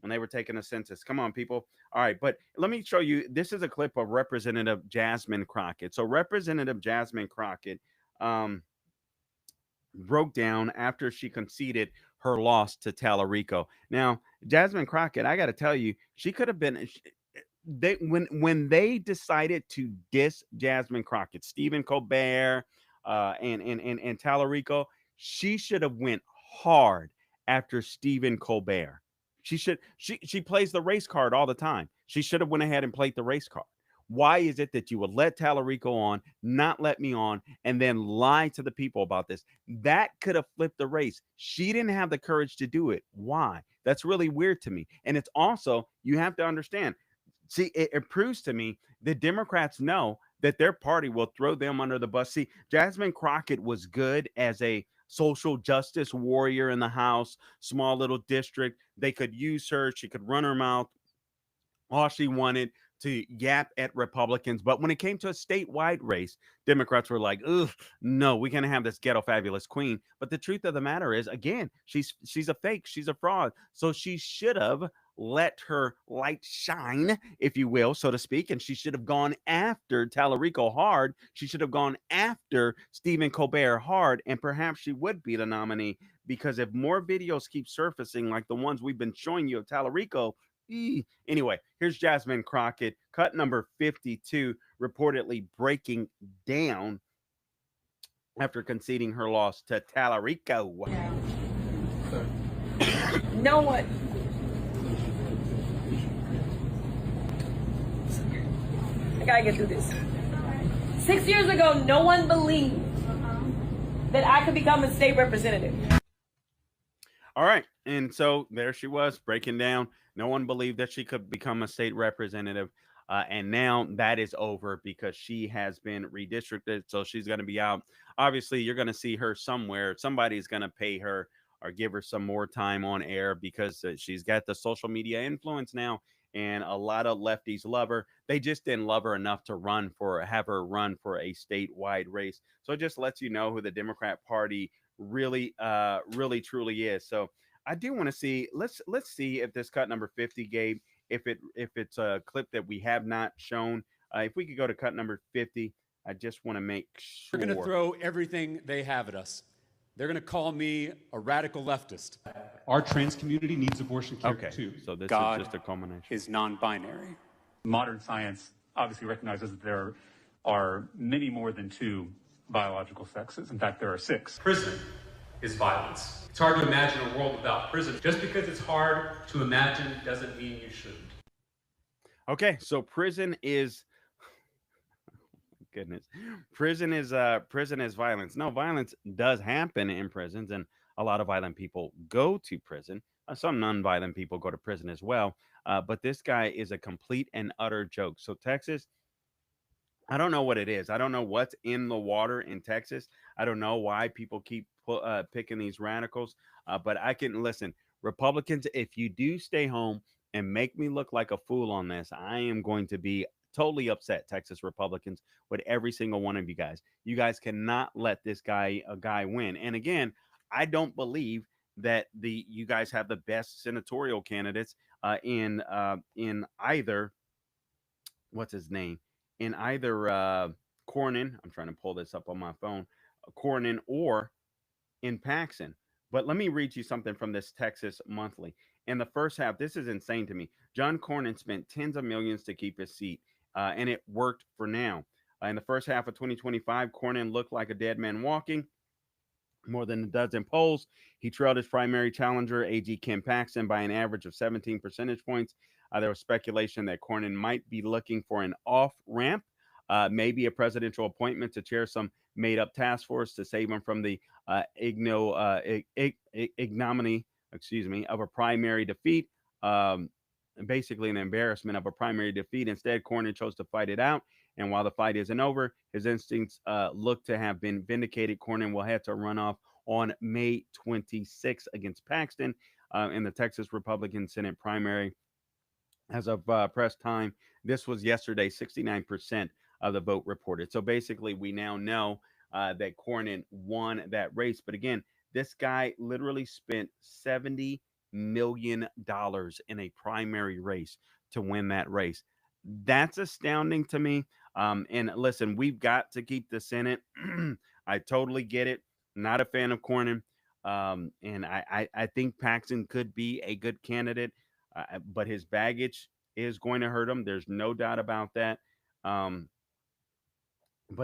when they were taking a census. Come on, people. All right, but let me show you. This is a clip of Representative Jasmine Crockett. So Representative Jasmine Crockett broke down after she conceded her loss to Tallarico. Now, Jasmine Crockett, I got to tell you, she could have been. When they decided to diss Jasmine Crockett, Stephen Colbert, and Tallarico, she should have went hard after Stephen Colbert. She plays the race card all the time. She should have went ahead and played the race card. Why is it that you would let Tallarico on, not let me on, and then lie to the people about this? That could have flipped the race. She didn't have the courage to do it. Why? That's really weird to me. And it's also, you have to understand, see, it proves to me that Democrats know that their party will throw them under the bus. See, Jasmine Crockett was good as a social justice warrior in the House, small little district. They could use her. She could run her mouth all she wanted to yap at Republicans. But when it came to a statewide race, Democrats were like, ugh, no, we're going to have this ghetto fabulous queen. But the truth of the matter is, again, she's a fake. She's a fraud. So she should have let her light shine, if you will, so to speak. And she should have gone after Tallarico hard. She should have gone after Stephen Colbert hard, and perhaps she would be the nominee. Because if more videos keep surfacing like the ones we've been showing you of Tallarico, anyway, here's Jasmine Crockett, cut number 52, reportedly breaking down after conceding her loss to Tallarico. No one. I gotta get through this. 6 years ago, no one believed that I could become a state representative. All right. And so there she was breaking down. No one believed that she could become a state representative. And now that is over because she has been redistricted. So she's going to be out. Obviously, you're going to see her somewhere. Somebody's going to pay her or give her some more time on air because she's got the social media influence now. And a lot of lefties love her. They just didn't love her enough to have her run for a statewide race. So it just lets you know who the Democrat Party really truly is. So I do want to see, let's see if this cut number 50, Gabe, if it's a clip that we have not shown. If we could go to cut number 50, I just want to make sure. They're going to throw everything they have at us. They're going to call me a radical leftist. Our trans community needs abortion care too. So this God is just a culmination. is non-binary. Modern science obviously recognizes that there are many more than 2 biological sexes. In fact, there are 6. Prison is violence. It's hard to imagine a world without prison. Just because it's hard to imagine doesn't mean you shouldn't. Okay, so prison is goodness. Prison is violence. No, violence does happen in prisons, and a lot of violent people go to prison. Some non-violent people go to prison as well. But this guy is a complete and utter joke. So Texas, I don't know what it is. I don't know what's in the water in Texas. I don't know why people keep picking these radicals. But I can listen. Republicans, if you do stay home and make me look like a fool on this, I am going to be totally upset, Texas Republicans, with every single one of you guys. You guys cannot let this guy win. And again, I don't believe that you guys have the best senatorial candidates in either, what's his name? In either Cornyn, I'm trying to pull this up on my phone, Cornyn, or in Paxton. But let me read you something from this Texas Monthly. In the first half, this is insane to me. John Cornyn spent tens of millions to keep his seat, and it worked for now. In the first half of 2025, Cornyn looked like a dead man walking. More than a dozen polls. He trailed his primary challenger, AG Ken Paxton, by an average of 17 percentage points. There was speculation that Cornyn might be looking for an off-ramp, maybe a presidential appointment to chair some made-up task force to save him from the ignominy, of a primary defeat. Basically an embarrassment of a primary defeat. Instead, Cornyn chose to fight it out. And while the fight isn't over, his instincts look to have been vindicated. Cornyn will have to run off on May 26th against Paxton in the Texas Republican Senate primary. As of press time, this was yesterday, 69% of the vote reported. So basically, we now know that Cornyn won that race. But again, this guy literally spent $70 million in a primary race to win that race. That's astounding to me. And listen, we've got to keep the Senate. I totally get it. Not a fan of Cornyn. And I think Paxton could be a good candidate, but his baggage is going to hurt him. There's no doubt about that. But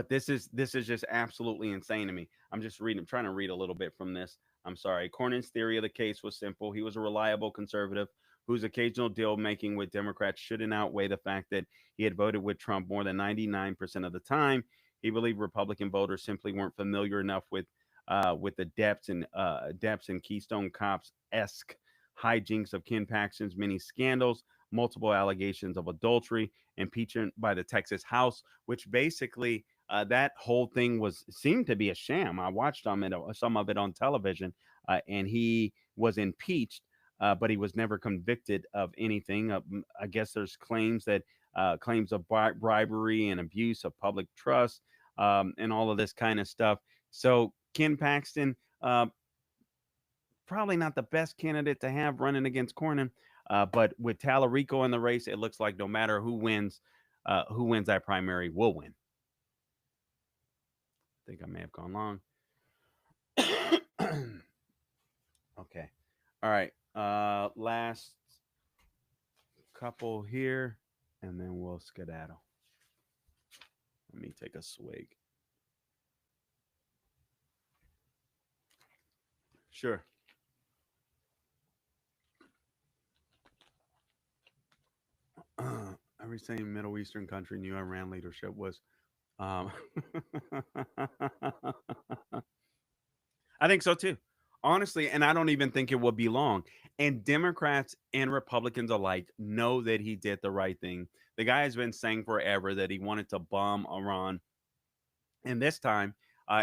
this is just absolutely insane to me. I'm trying to read a little bit from this. I'm sorry. Cornyn's theory of the case was simple. He was a reliable conservative whose occasional deal making with Democrats shouldn't outweigh the fact that he had voted with Trump more than 99% of the time. He believed Republican voters simply weren't familiar enough with the depths and Keystone Cops-esque hijinks of Ken Paxton's many scandals, multiple allegations of adultery, impeachment by the Texas House, which basically that whole thing seemed to be a sham. I watched some of it on television, and he was impeached. But he was never convicted of anything. I guess there's claims of bribery and abuse of public trust and all of this kind of stuff. So Ken Paxton, probably not the best candidate to have running against Cornyn. But with Tallarico in the race, it looks like no matter who wins that primary will win. I think I may have gone long. Okay. All right. Last couple here, and then we'll skedaddle. Let me take a swig. Sure. Every same Middle Eastern country knew Iran leadership was. I think so too, honestly, and I don't even think it will be long. And Democrats and Republicans alike know that he did the right thing. The guy has been saying forever that he wanted to bomb Iran, and this time,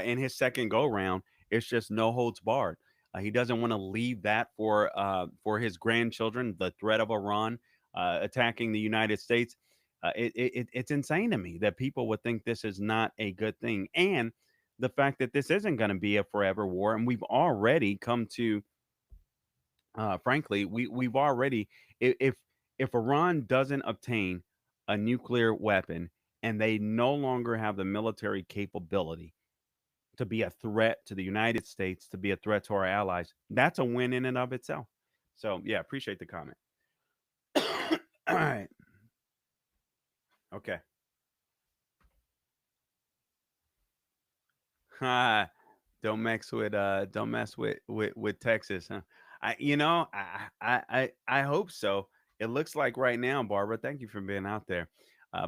in his second go round, it's just no holds barred. He doesn't want to leave that for his grandchildren. The threat of Iran attacking the United States. It's insane to me that people would think this is not a good thing, and the fact that this isn't going to be a forever war, and we've already come to, frankly, we've already, if Iran doesn't obtain a nuclear weapon and they no longer have the military capability to be a threat to the United States, to be a threat to our allies, that's a win in and of itself. So yeah, appreciate the comment. All right. Okay. Don't mess with Texas, huh? I hope so. It looks like right now, Barbara, thank you for being out there,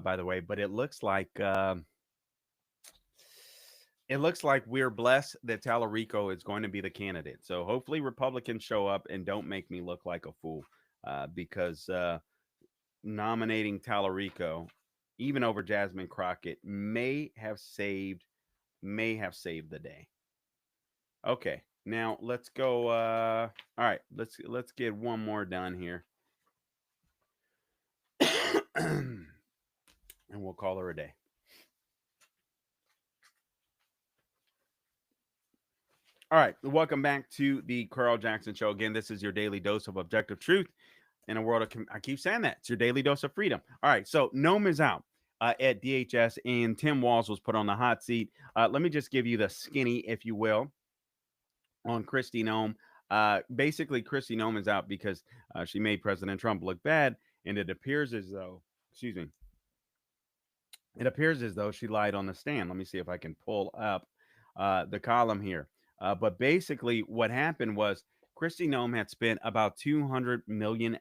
by the way, but it looks like we're blessed that Tallarico is going to be the candidate. So hopefully Republicans show up and don't make me look like a fool, because nominating Tallarico, even over Jasmine Crockett, may have saved the day. Okay, now let's go. All right, let's get one more done here, and we'll call her a day. All right, welcome back to the Carl Jackson Show. Again, this is your daily dose of objective truth in a world of, I keep saying that, it's your daily dose of freedom. All right, so Noam is out at DHS, and Tim Walz was put on the hot seat. Let me just give you the skinny, if you will, on Kristi Noem. Basically, Kristi Noem is out because she made President Trump look bad, and it appears as though, she lied on the stand. Let me see if I can pull up the column here. But basically, what happened was Kristi Noem had spent about $200 million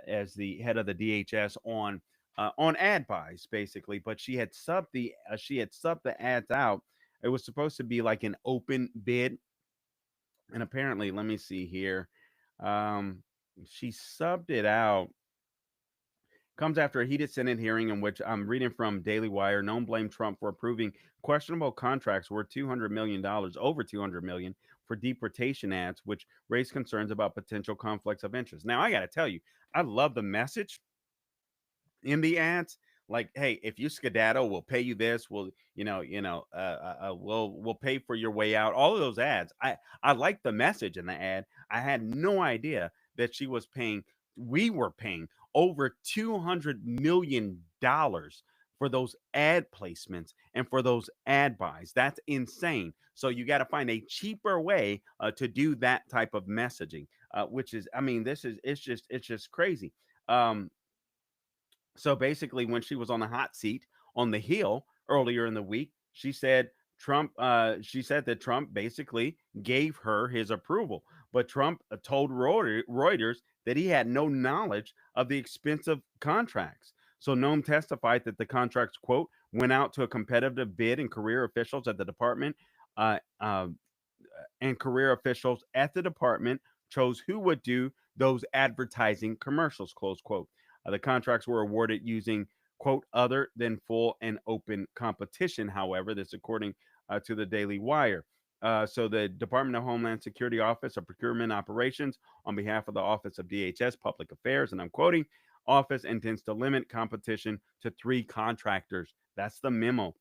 as the head of the DHS on ad buys, basically. But she had subbed the ads out. It was supposed to be like an open bid, and apparently, let me see here. She subbed it out. Comes after a heated Senate hearing in which, I'm reading from Daily Wire, Noem blamed Trump for approving questionable contracts worth $200 million, over $200 million, for deportation ads, which raised concerns about potential conflicts of interest. Now, I got to tell you, I love the message in the ads. Like, hey, if you skedaddle, we'll pay you this. We'll pay for your way out. All of those ads. I like the message in the ad. I had no idea that we were paying over $200 million for those ad placements and for those ad buys. That's insane. So you got to find a cheaper way to do that type of messaging, which is, I mean, it's just crazy. So basically, when she was on the hot seat on the Hill earlier in the week, she said that Trump basically gave her his approval. But Trump told Reuters that he had no knowledge of the expensive contracts. So Noem testified that the contracts, quote, went out to a competitive bid, and career officials at the department chose who would do those advertising commercials, close quote. The contracts were awarded using, quote, other than full and open competition. However, this according to the Daily Wire. So the Department of Homeland Security Office of Procurement Operations, on behalf of the Office of DHS Public Affairs, and I'm quoting, office intends to limit competition to 3 contractors. That's the memo.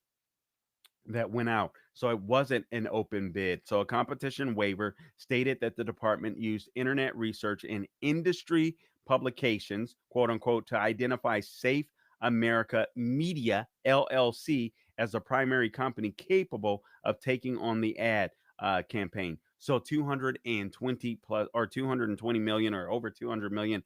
that went out. So it wasn't an open bid. So a competition waiver stated that the department used internet research in industry publications, quote unquote, to identify Safe America Media LLC as the primary company capable of taking on the ad campaign. So 220 plus or 220 million or over $200 million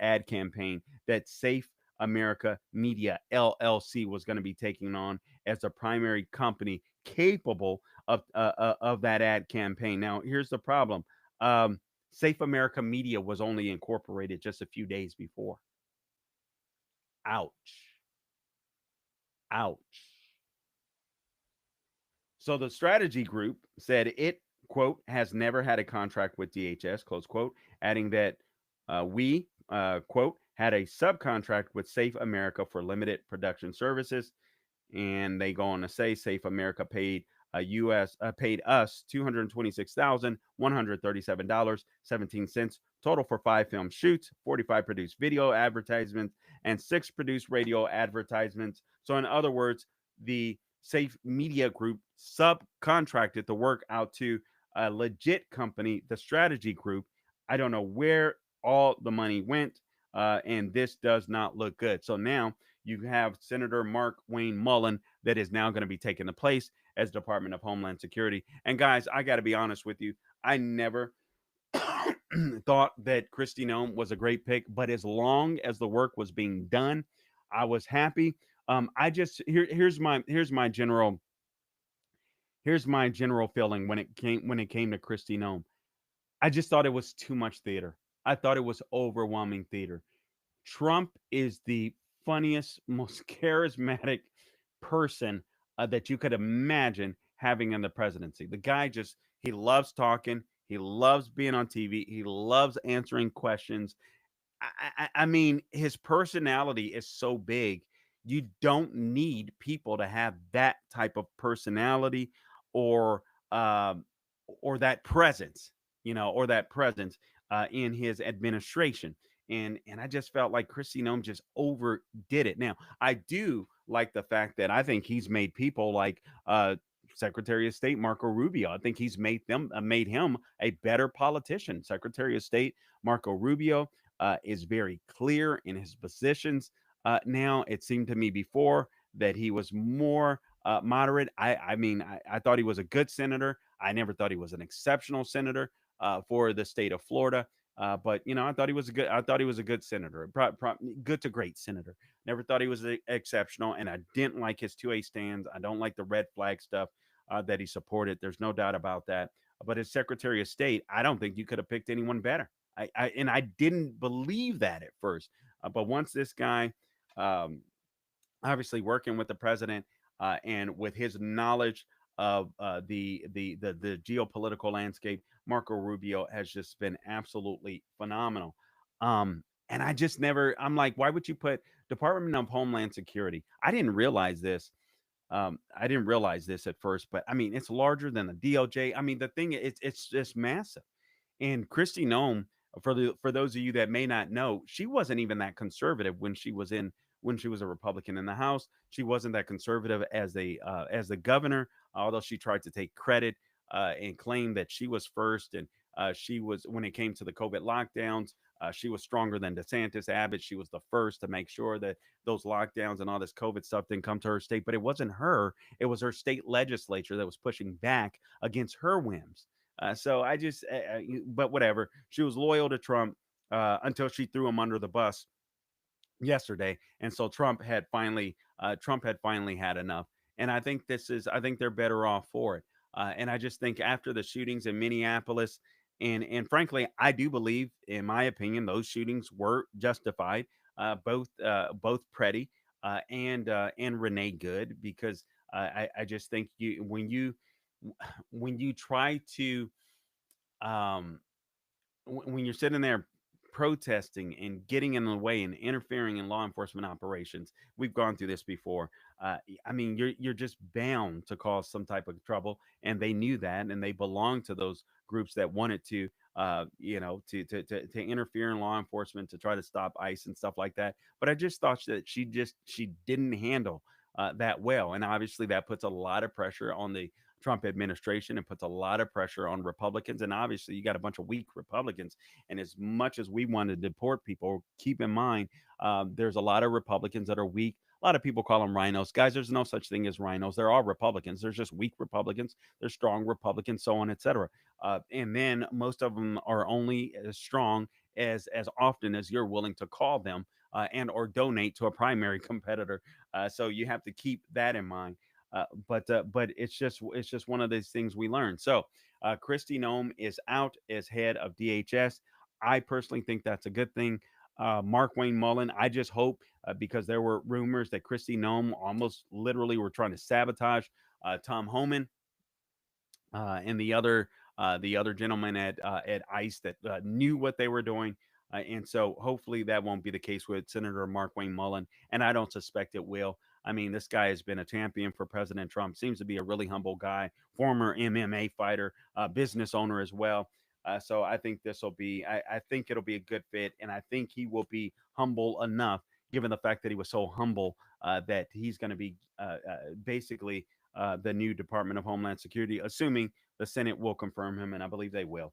ad campaign that Safe America Media LLC was going to be taking on as a primary company capable of that ad campaign. Now, here's the problem: Safe America Media was only incorporated just a few days before. Ouch! Ouch! So the strategy group said it, quote, has never had a contract with DHS, close quote, adding that we, quote, had a subcontract with Safe America for limited production services. And they go on to say Safe America paid paid us $226,137.17 total for 5 film shoots, 45 produced video advertisements, and 6 produced radio advertisements. So in other words, the Safe Media Group subcontracted the work out to a legit company, the Strategy Group. I don't know where all the money went, and this does not look good. So now you have Senator Mark Wayne Mullen that is now going to be taking the place as Department of Homeland Security. And guys, I got to be honest with you. I never thought that Kristi Noem was a great pick, but as long as the work was being done, I was happy. I just here's my general feeling when it came to Kristi Noem. I just thought it was too much theater. I thought it was overwhelming theater. Trump is the funniest, most charismatic person that you could imagine having in the presidency. The guy he loves talking. He loves being on TV. He loves answering questions. I mean, his personality is so big. You don't need people to have that type of personality or that presence, or that presence in his administration. And I just felt like Kristi Noem just overdid it. Now, I do like the fact that I think he's made people like Secretary of State Marco Rubio. I think he's made him a better politician. Secretary of State Marco Rubio is very clear in his positions. Now, it seemed to me before that he was more moderate. I mean, I thought he was a good senator. I never thought he was an exceptional senator for the state of Florida. But I thought he was a good senator, good to great senator. Never thought he was exceptional, and I didn't like his 2A stands. I don't like the red flag stuff that he supported. There's no doubt about that. But as Secretary of State, I don't think you could have picked anyone better. I didn't believe that at first. But once this guy, obviously working with the president and with his knowledge of the geopolitical landscape, Marco Rubio has just been absolutely phenomenal. And I'm like, why would you put Department of Homeland Security? I didn't realize this. At first, but I mean, it's larger than the DOJ. I mean, the thing it's just massive. And Kristi Noem, for those of you that may not know, she wasn't even that conservative when she was a Republican in the House. She wasn't that conservative as the governor, although she tried to take credit and claim that she was first. And she was, when it came to the COVID lockdowns, she was stronger than DeSantis, Abbott. She was the first to make sure that those lockdowns and all this COVID stuff didn't come to her state. But it wasn't her. It was her state legislature that was pushing back against her whims. So I just, but whatever. She was loyal to Trump until she threw him under the bus yesterday, and so Trump had finally had enough. And I think they're better off for it. And I just think after the shootings in Minneapolis, and frankly, I do believe, in my opinion, those shootings were justified. Both Preddy and Renee Good, because I just think when you try to when you're sitting there protesting and getting in the way and interfering in law enforcement operations, we've gone through this before. I mean, you're just bound to cause some type of trouble, and they knew that, and they belonged to those groups that wanted to, to interfere in law enforcement, to try to stop ICE and stuff like that. But I just thought that she didn't handle that well. And obviously that puts a lot of pressure on the Trump administration and puts a lot of pressure on Republicans. And obviously you got a bunch of weak Republicans. And as much as we want to deport people, keep in mind, there's a lot of Republicans that are weak. A lot of people call them rhinos. Guys, there's no such thing as rhinos. They're all Republicans. There's just weak Republicans. There's strong Republicans, so on, etc. And then most of them are only as strong as often as you're willing to call them and or donate to a primary competitor. So you have to keep that in mind. But it's just one of these things we learn. So Kristi Noem is out as head of DHS. I personally think that's a good thing. Markwayne Mullin, I just hope because there were rumors that Kristi Noem almost literally were trying to sabotage Tom Homan and the other gentleman at ICE that knew what they were doing. And so hopefully that won't be the case with Senator Markwayne Mullin. And I don't suspect it will. I mean, this guy has been a champion for President Trump, seems to be a really humble guy, former MMA fighter, business owner as well. So I think this will be, I think it'll be a good fit. And I think he will be humble enough, given the fact that he was so humble, that he's going to be basically the new Department of Homeland Security, assuming the Senate will confirm him. And I believe they will.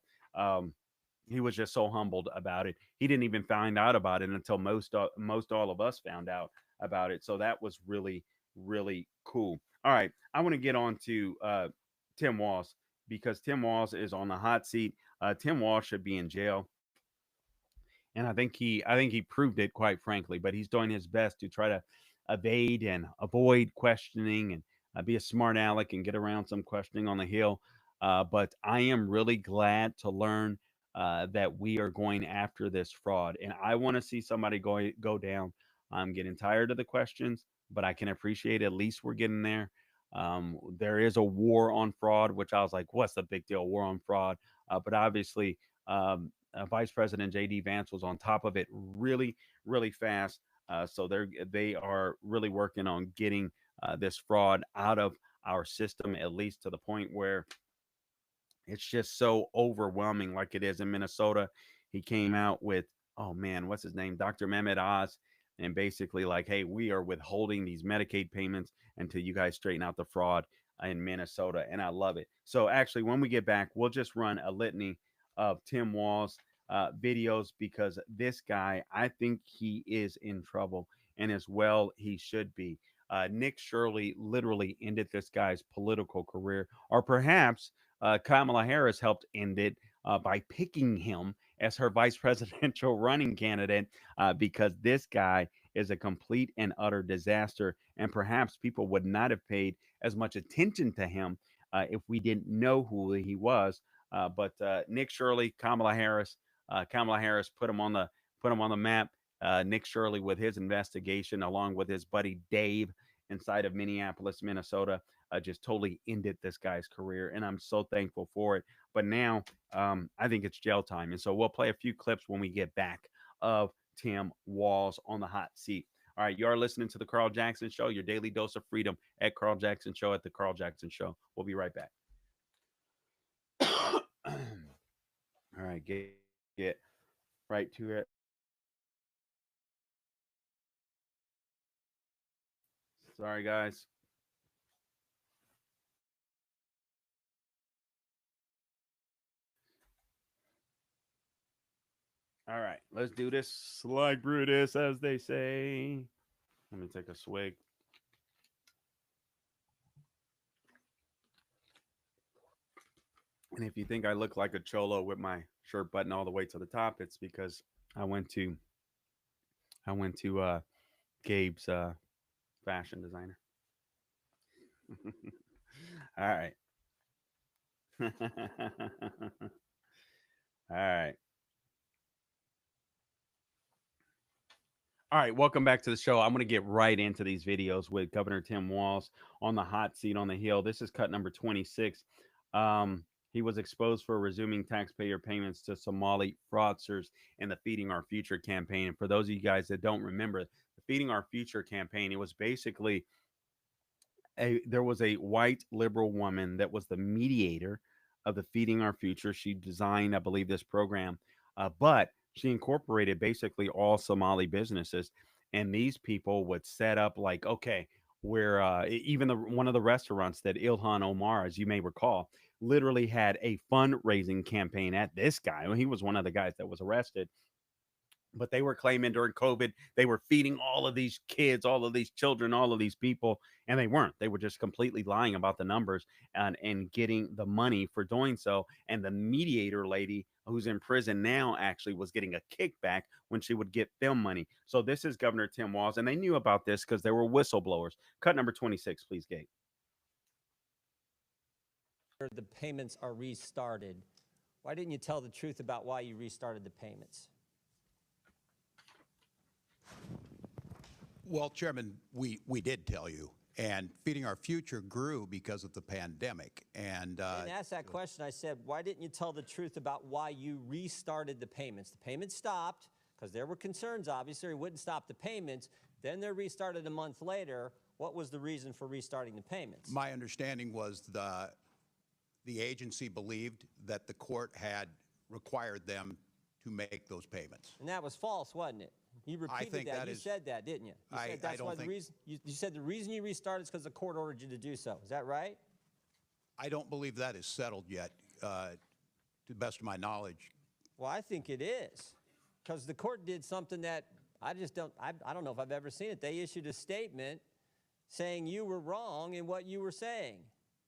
He was just so humbled about it. He didn't even find out about it until most all of us found out about it. So that was really, really cool. All right. I want to get on to Tim Walz, because Tim Walz is on the hot seat. Tim Walz should be in jail. And I think he proved it, quite frankly, but he's doing his best to try to evade and avoid questioning and be a smart aleck and get around some questioning on the Hill. But I am really glad to learn that we are going after this fraud. And I want to see somebody go down. I'm getting tired of the questions, but I can appreciate at least we're getting there. There is a war on fraud, which I was like, what's the big deal? War on fraud. But obviously, Vice President J.D. Vance was on top of it really, really fast. So they are really working on getting this fraud out of our system, at least to the point where it's just so overwhelming, like it is in Minnesota. He came out with, oh man, what's his name? Dr. Mehmet Oz. And basically like, hey, we are withholding these Medicaid payments until you guys straighten out the fraud in Minnesota. And I love it. So actually, when we get back, we'll just run a litany of Tim Walz videos, because this guy, I think he is in trouble, and as well he should be. Nick Shirley literally ended this guy's political career, or perhaps Kamala Harris helped end it by picking him as her vice presidential running candidate, because this guy is a complete and utter disaster. And perhaps people would not have paid as much attention to him if we didn't know who he was. But Nick Shirley, Kamala Harris put him on the map. Nick Shirley, with his investigation, along with his buddy Dave inside of Minneapolis, Minnesota, just totally ended this guy's career. And I'm so thankful for it. But now I think it's jail time. And so we'll play a few clips when we get back of Tim Walz on the hot seat. All right, you are listening to The Carl Jackson Show, your daily dose of freedom at Carl Jackson Show, at The Carl Jackson Show. We'll be right back. All right, get right to it. Sorry, guys. All right, let's do this like Brutus, as they say. Let me take a swig. And if you think I look like a cholo with my shirt buttoned all the way to the top, it's because I went to Gabe's fashion designer. All right. All right. All right, welcome back to the show. I'm going to get right into these videos with Governor Tim Walz on the hot seat on the Hill. This is cut number 26. He was exposed for resuming taxpayer payments to Somali fraudsters in the Feeding Our Future campaign. And for those of you guys that don't remember, the Feeding Our Future campaign, it was basically there was a white liberal woman that was the mediator of the Feeding Our Future. She designed, I believe, this program, but she incorporated basically all Somali businesses. And these people would set up like, okay, where even one of the restaurants that Ilhan Omar, as you may recall, literally had a fundraising campaign at this guy. He was one of the guys that was arrested. But they were claiming during COVID, they were feeding all of these kids, all of these children, all of these people, and they weren't. They were just completely lying about the numbers and getting the money for doing so. And the mediator lady who's in prison now actually was getting a kickback when she would get film money. So this is Governor Tim Walz, and they knew about this because there were whistleblowers. Cut number 26, please, Gabe. The payments are restarted. Why didn't you tell the truth about why you restarted the payments? Well, Chairman, we did tell you, and Feeding Our Future grew because of the pandemic. And I didn't ask that question. I said, why didn't you tell the truth about why you restarted the payments? The payments stopped because there were concerns, obviously, it wouldn't stop the payments. Then they're restarted a month later. What was the reason for restarting the payments? My understanding was the agency believed that the court had required them to make those payments. And that was false, wasn't it? You repeated that. You said that, didn't you? You said that's why the reason. You said the reason you restarted is because the court ordered you to do so. Is that right? I don't believe that is settled yet, to the best of my knowledge. Well, I think it is, because the court did something that I just don't. I don't know if I've ever seen it. They issued a statement saying you were wrong in what you were saying.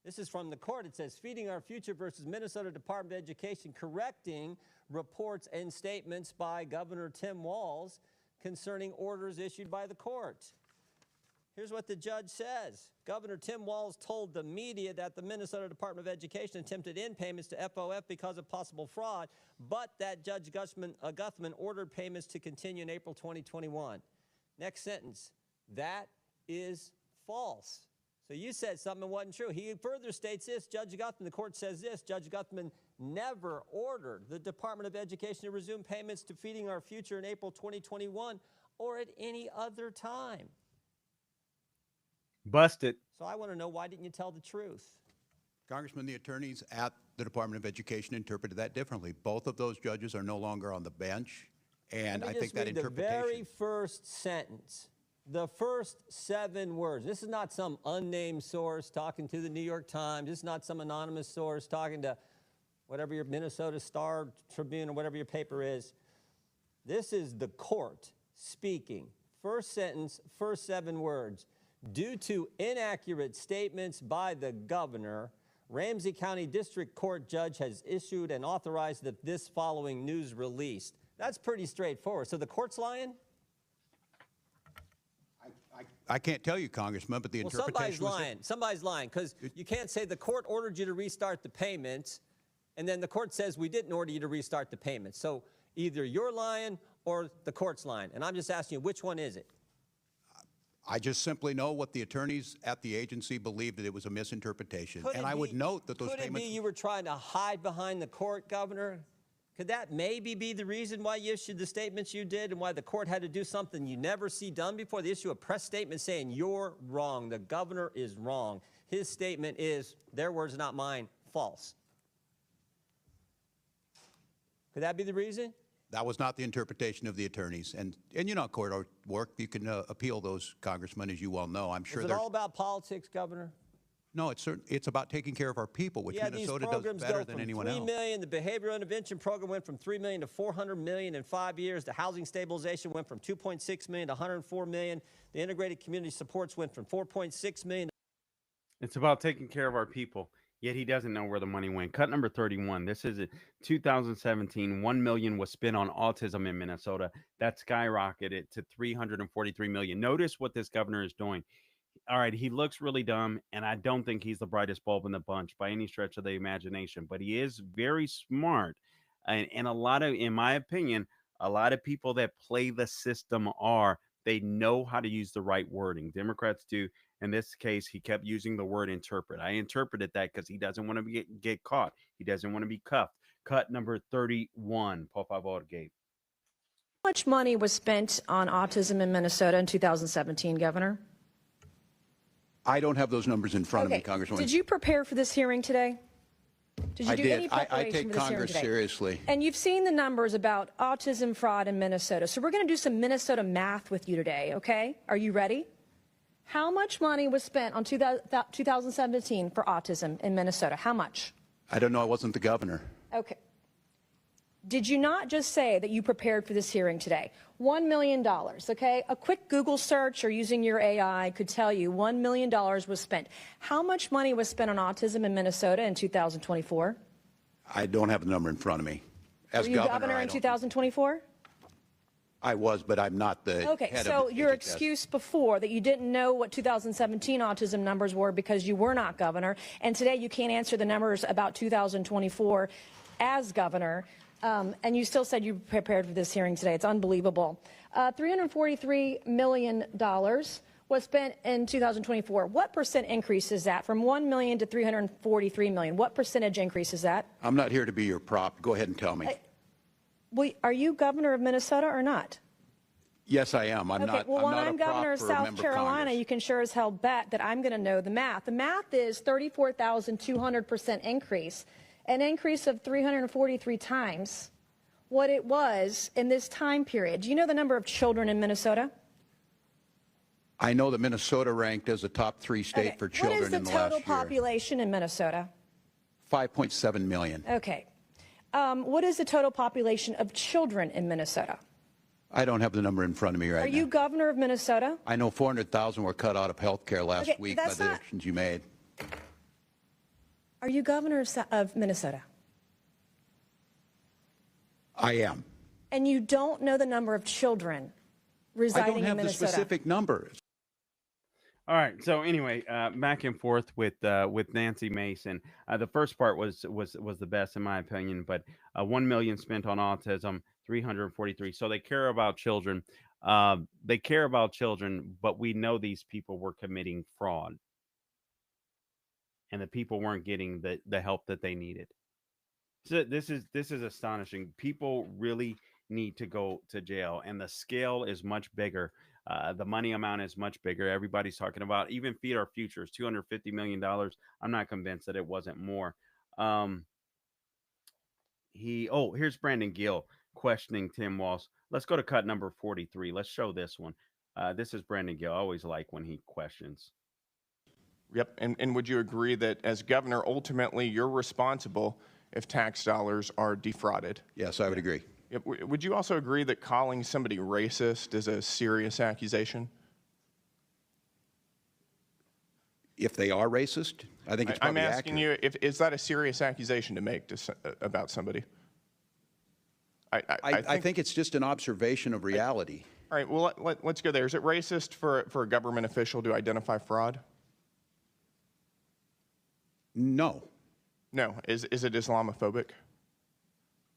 This is from the court. It says, Feeding Our Future versus Minnesota Department of Education, correcting reports and statements by Governor Tim Walz concerning orders issued by the court. Here's what the judge says. Governor Tim Walz told the media that the Minnesota Department of Education attempted in payments to FOF because of possible fraud, but that Judge Guthman ordered payments to continue in April 2021. Next sentence. That is false. So you said something wasn't true. He further states this, Judge Guthman, the court says this, Judge Guthman never ordered the Department of Education to resume payments to Feeding Our Future in April 2021 or at any other time. Busted. So I want to know, why didn't you tell the truth? Congressman, the attorneys at the Department of Education interpreted that differently. Both of those judges are no longer on the bench, and I think that interpretation. The very first sentence. The first 7 words. This is not some unnamed source talking to the New York Times. This is not some anonymous source talking to whatever your Minnesota Star Tribune or whatever your paper is. This is the court speaking. First sentence, first 7 words. Due to inaccurate statements by the governor, Ramsey County District Court judge has issued and authorized this following news release. That's pretty straightforward. So the court's lying? I can't tell you, Congressman, but the interpretation was lying. Somebody's lying, because you can't say the court ordered you to restart the payments, and then the court says we didn't order you to restart the payments. So either you're lying or the court's lying. And I'm just asking you, which one is it? I just simply know what the attorneys at the agency believed, that it was a misinterpretation. And I would note that those payments. Could it be you were trying to hide behind the court, Governor? Could that maybe be the reason why you issued the statements you did and why the court had to do something you never see done before? They issue a press statement saying you're wrong. The governor is wrong. His statement is, their words, not mine, false. Could that be the reason? That was not the interpretation of the attorneys. And you know, court work, you can appeal those, Congressman, as you well know. I'm sure. Is it all about politics, Governor? No, it's about taking care of our people, which Minnesota does better than anyone else. $3 million. The behavioral intervention program went from $3 million to $400 million in 5 years. The housing stabilization went from $2.6 million to $104 million. The integrated community supports went from $4.6 million. It's about taking care of our people. Yet he doesn't know where the money went. Cut number 31. This is 2017. $1 million was spent on autism in Minnesota. That skyrocketed to $343 million. Notice what this governor is doing. All right, he looks really dumb, and I don't think he's the brightest bulb in the bunch by any stretch of the imagination, but he is very smart. And a lot of, in my opinion, a lot of people that play the system they know how to use the right wording. Democrats do. In this case, he kept using the word interpret. I interpreted that because he doesn't want to get caught. He doesn't want to be cuffed. Cut number 31. Por favor, Gabe. How much money was spent on autism in Minnesota in 2017, Governor? I don't have those numbers in front of me, Congresswoman. Did you prepare for this hearing today? Did you do any preparation I take for this Congress hearing today? seriously. And you've seen the numbers about autism fraud in Minnesota. So we're going to do some Minnesota math with you today, okay? Are you ready? How much money was spent on 2017 for autism in Minnesota? How much? I don't know. I wasn't the governor. Okay. Did you not just say that you prepared for this hearing today? $1 million, okay? A quick Google search or using your AI could tell you $1 million was spent. How much money was spent on autism in Minnesota in 2024? I don't have the number in front of me. As Were you governor in 2024? I was, but I'm not the Okay, head so of your HHS. excuse before that you didn't know what 2017 autism numbers were because you were not governor, and today you can't answer the numbers about 2024 as governor, and you still said you prepared for this hearing today. It's unbelievable. $343 million was spent in 2024. What percent increase is that from 1 million to 343 million? What percentage increase is that? I'm not here to be your prop. Go ahead and tell me. Are you governor of Minnesota or not? Yes, I am. I'm Okay, not. well, I'm when not I'm a prop governor of for a South member of Carolina, Congress. you can sure as hell bet that I'm going to know the math. The math is 34,200% increase, an increase of 343 times what it was in this time period. Do you know the number of children in Minnesota? I know that Minnesota ranked as a top 3 state for children in the last year. What is the total population in Minnesota? 5.7 million. Okay. What is the total population of children in Minnesota? I don't have the number in front of me right Are now. you governor of Minnesota? I know 400,000 were cut out of health care last Okay, week by that's the not- actions you made. Are you governor of Minnesota? I am. And you don't know the number of children I residing don't have in the Minnesota? specific numbers. All right. So anyway, back and forth with Nancy Mason. The first part was the best in my opinion, but 1 million spent on autism, 343. So they care about children. They care about children, but we know these people were committing fraud, and the people weren't getting the help that they needed. So this is astonishing. People really need to go to jail, and the scale is much bigger. The money amount is much bigger. Everybody's talking about even Feed Our Futures, $250 million. I'm not convinced that it wasn't more. Here's Brandon Gill questioning Tim Walz. Let's go to cut number 43. Let's show this one. This is Brandon Gill. I always like when he questions. Yep. And would you agree that as governor, ultimately you're responsible if tax dollars are defrauded? Yes, I would agree. Yep. Would you also agree that calling somebody racist is a serious accusation? If they are racist, I think it's I'm probably asking accurate. you, is that a serious accusation to make about somebody? I think it's just an observation of reality. All right, well, let's go there. Is it racist for a government official to identify fraud? No. No. Is it Islamophobic?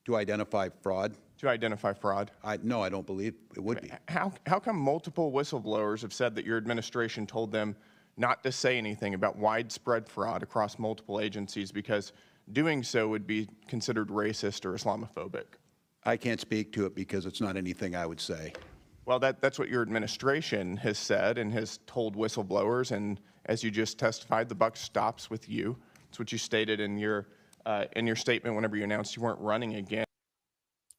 To identify fraud? To identify fraud? No, I don't believe it would be. How come multiple whistleblowers have said that your administration told them not to say anything about widespread fraud across multiple agencies because doing so would be considered racist or Islamophobic? I can't speak to it because it's not anything I would say. Well, that's what your administration has said and has told whistleblowers, and as you just testified, the buck stops with you. That's what you stated in your statement whenever you announced you weren't running again.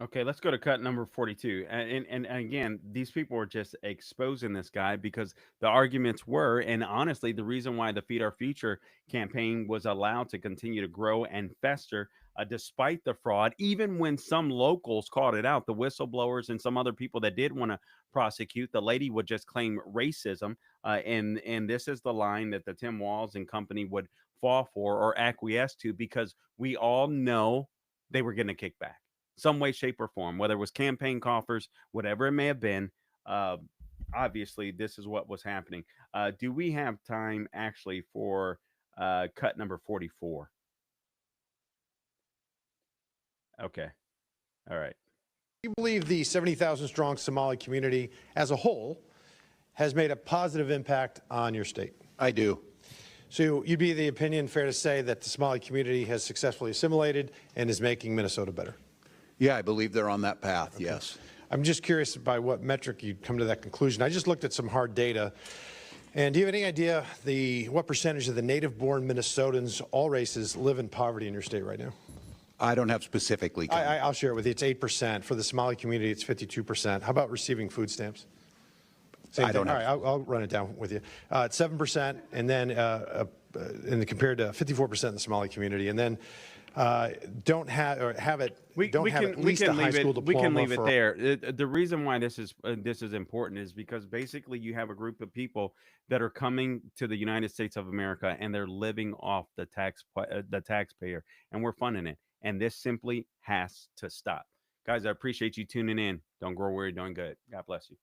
Okay, let's go to cut number 42. And again, these people are just exposing this guy because the arguments were, and honestly, the reason why the Feed Our Future campaign was allowed to continue to grow and fester despite the fraud, even when some locals called it out, the whistleblowers and some other people that did want to prosecute, the lady would just claim racism. And this is the line that the Tim Walz and company would fall for or acquiesce to because we all know they were getting a kickback. Some way, shape, or form, whether it was campaign coffers, whatever it may have been. Obviously, this is what was happening. Do we have time actually for cut number 44? Okay. All right. You believe the 70,000 strong Somali community as a whole has made a positive impact on your state? I do. So you'd be the opinion, fair to say, that the Somali community has successfully assimilated and is making Minnesota better? Yeah, I believe they're on that path, okay. Yes. I'm just curious by what metric you'd come to that conclusion. I just looked at some hard data. And do you have any idea what percentage of the native-born Minnesotans, all races, live in poverty in your state right now? I don't have specifically. I'll share it with you. It's 8%. For the Somali community, it's 52%. How about receiving food stamps? Same thing. All right, I'll run it down with you. It's 7%, and then compared to 54% in the Somali community, and then don't have or have it. We can leave it there. The reason why this is important is because basically you have a group of people that are coming to the United States of America and they're living off the taxpayer, and we're funding it. And this simply has to stop. Guys, I appreciate you tuning in. Don't grow weary, doing good. God bless you.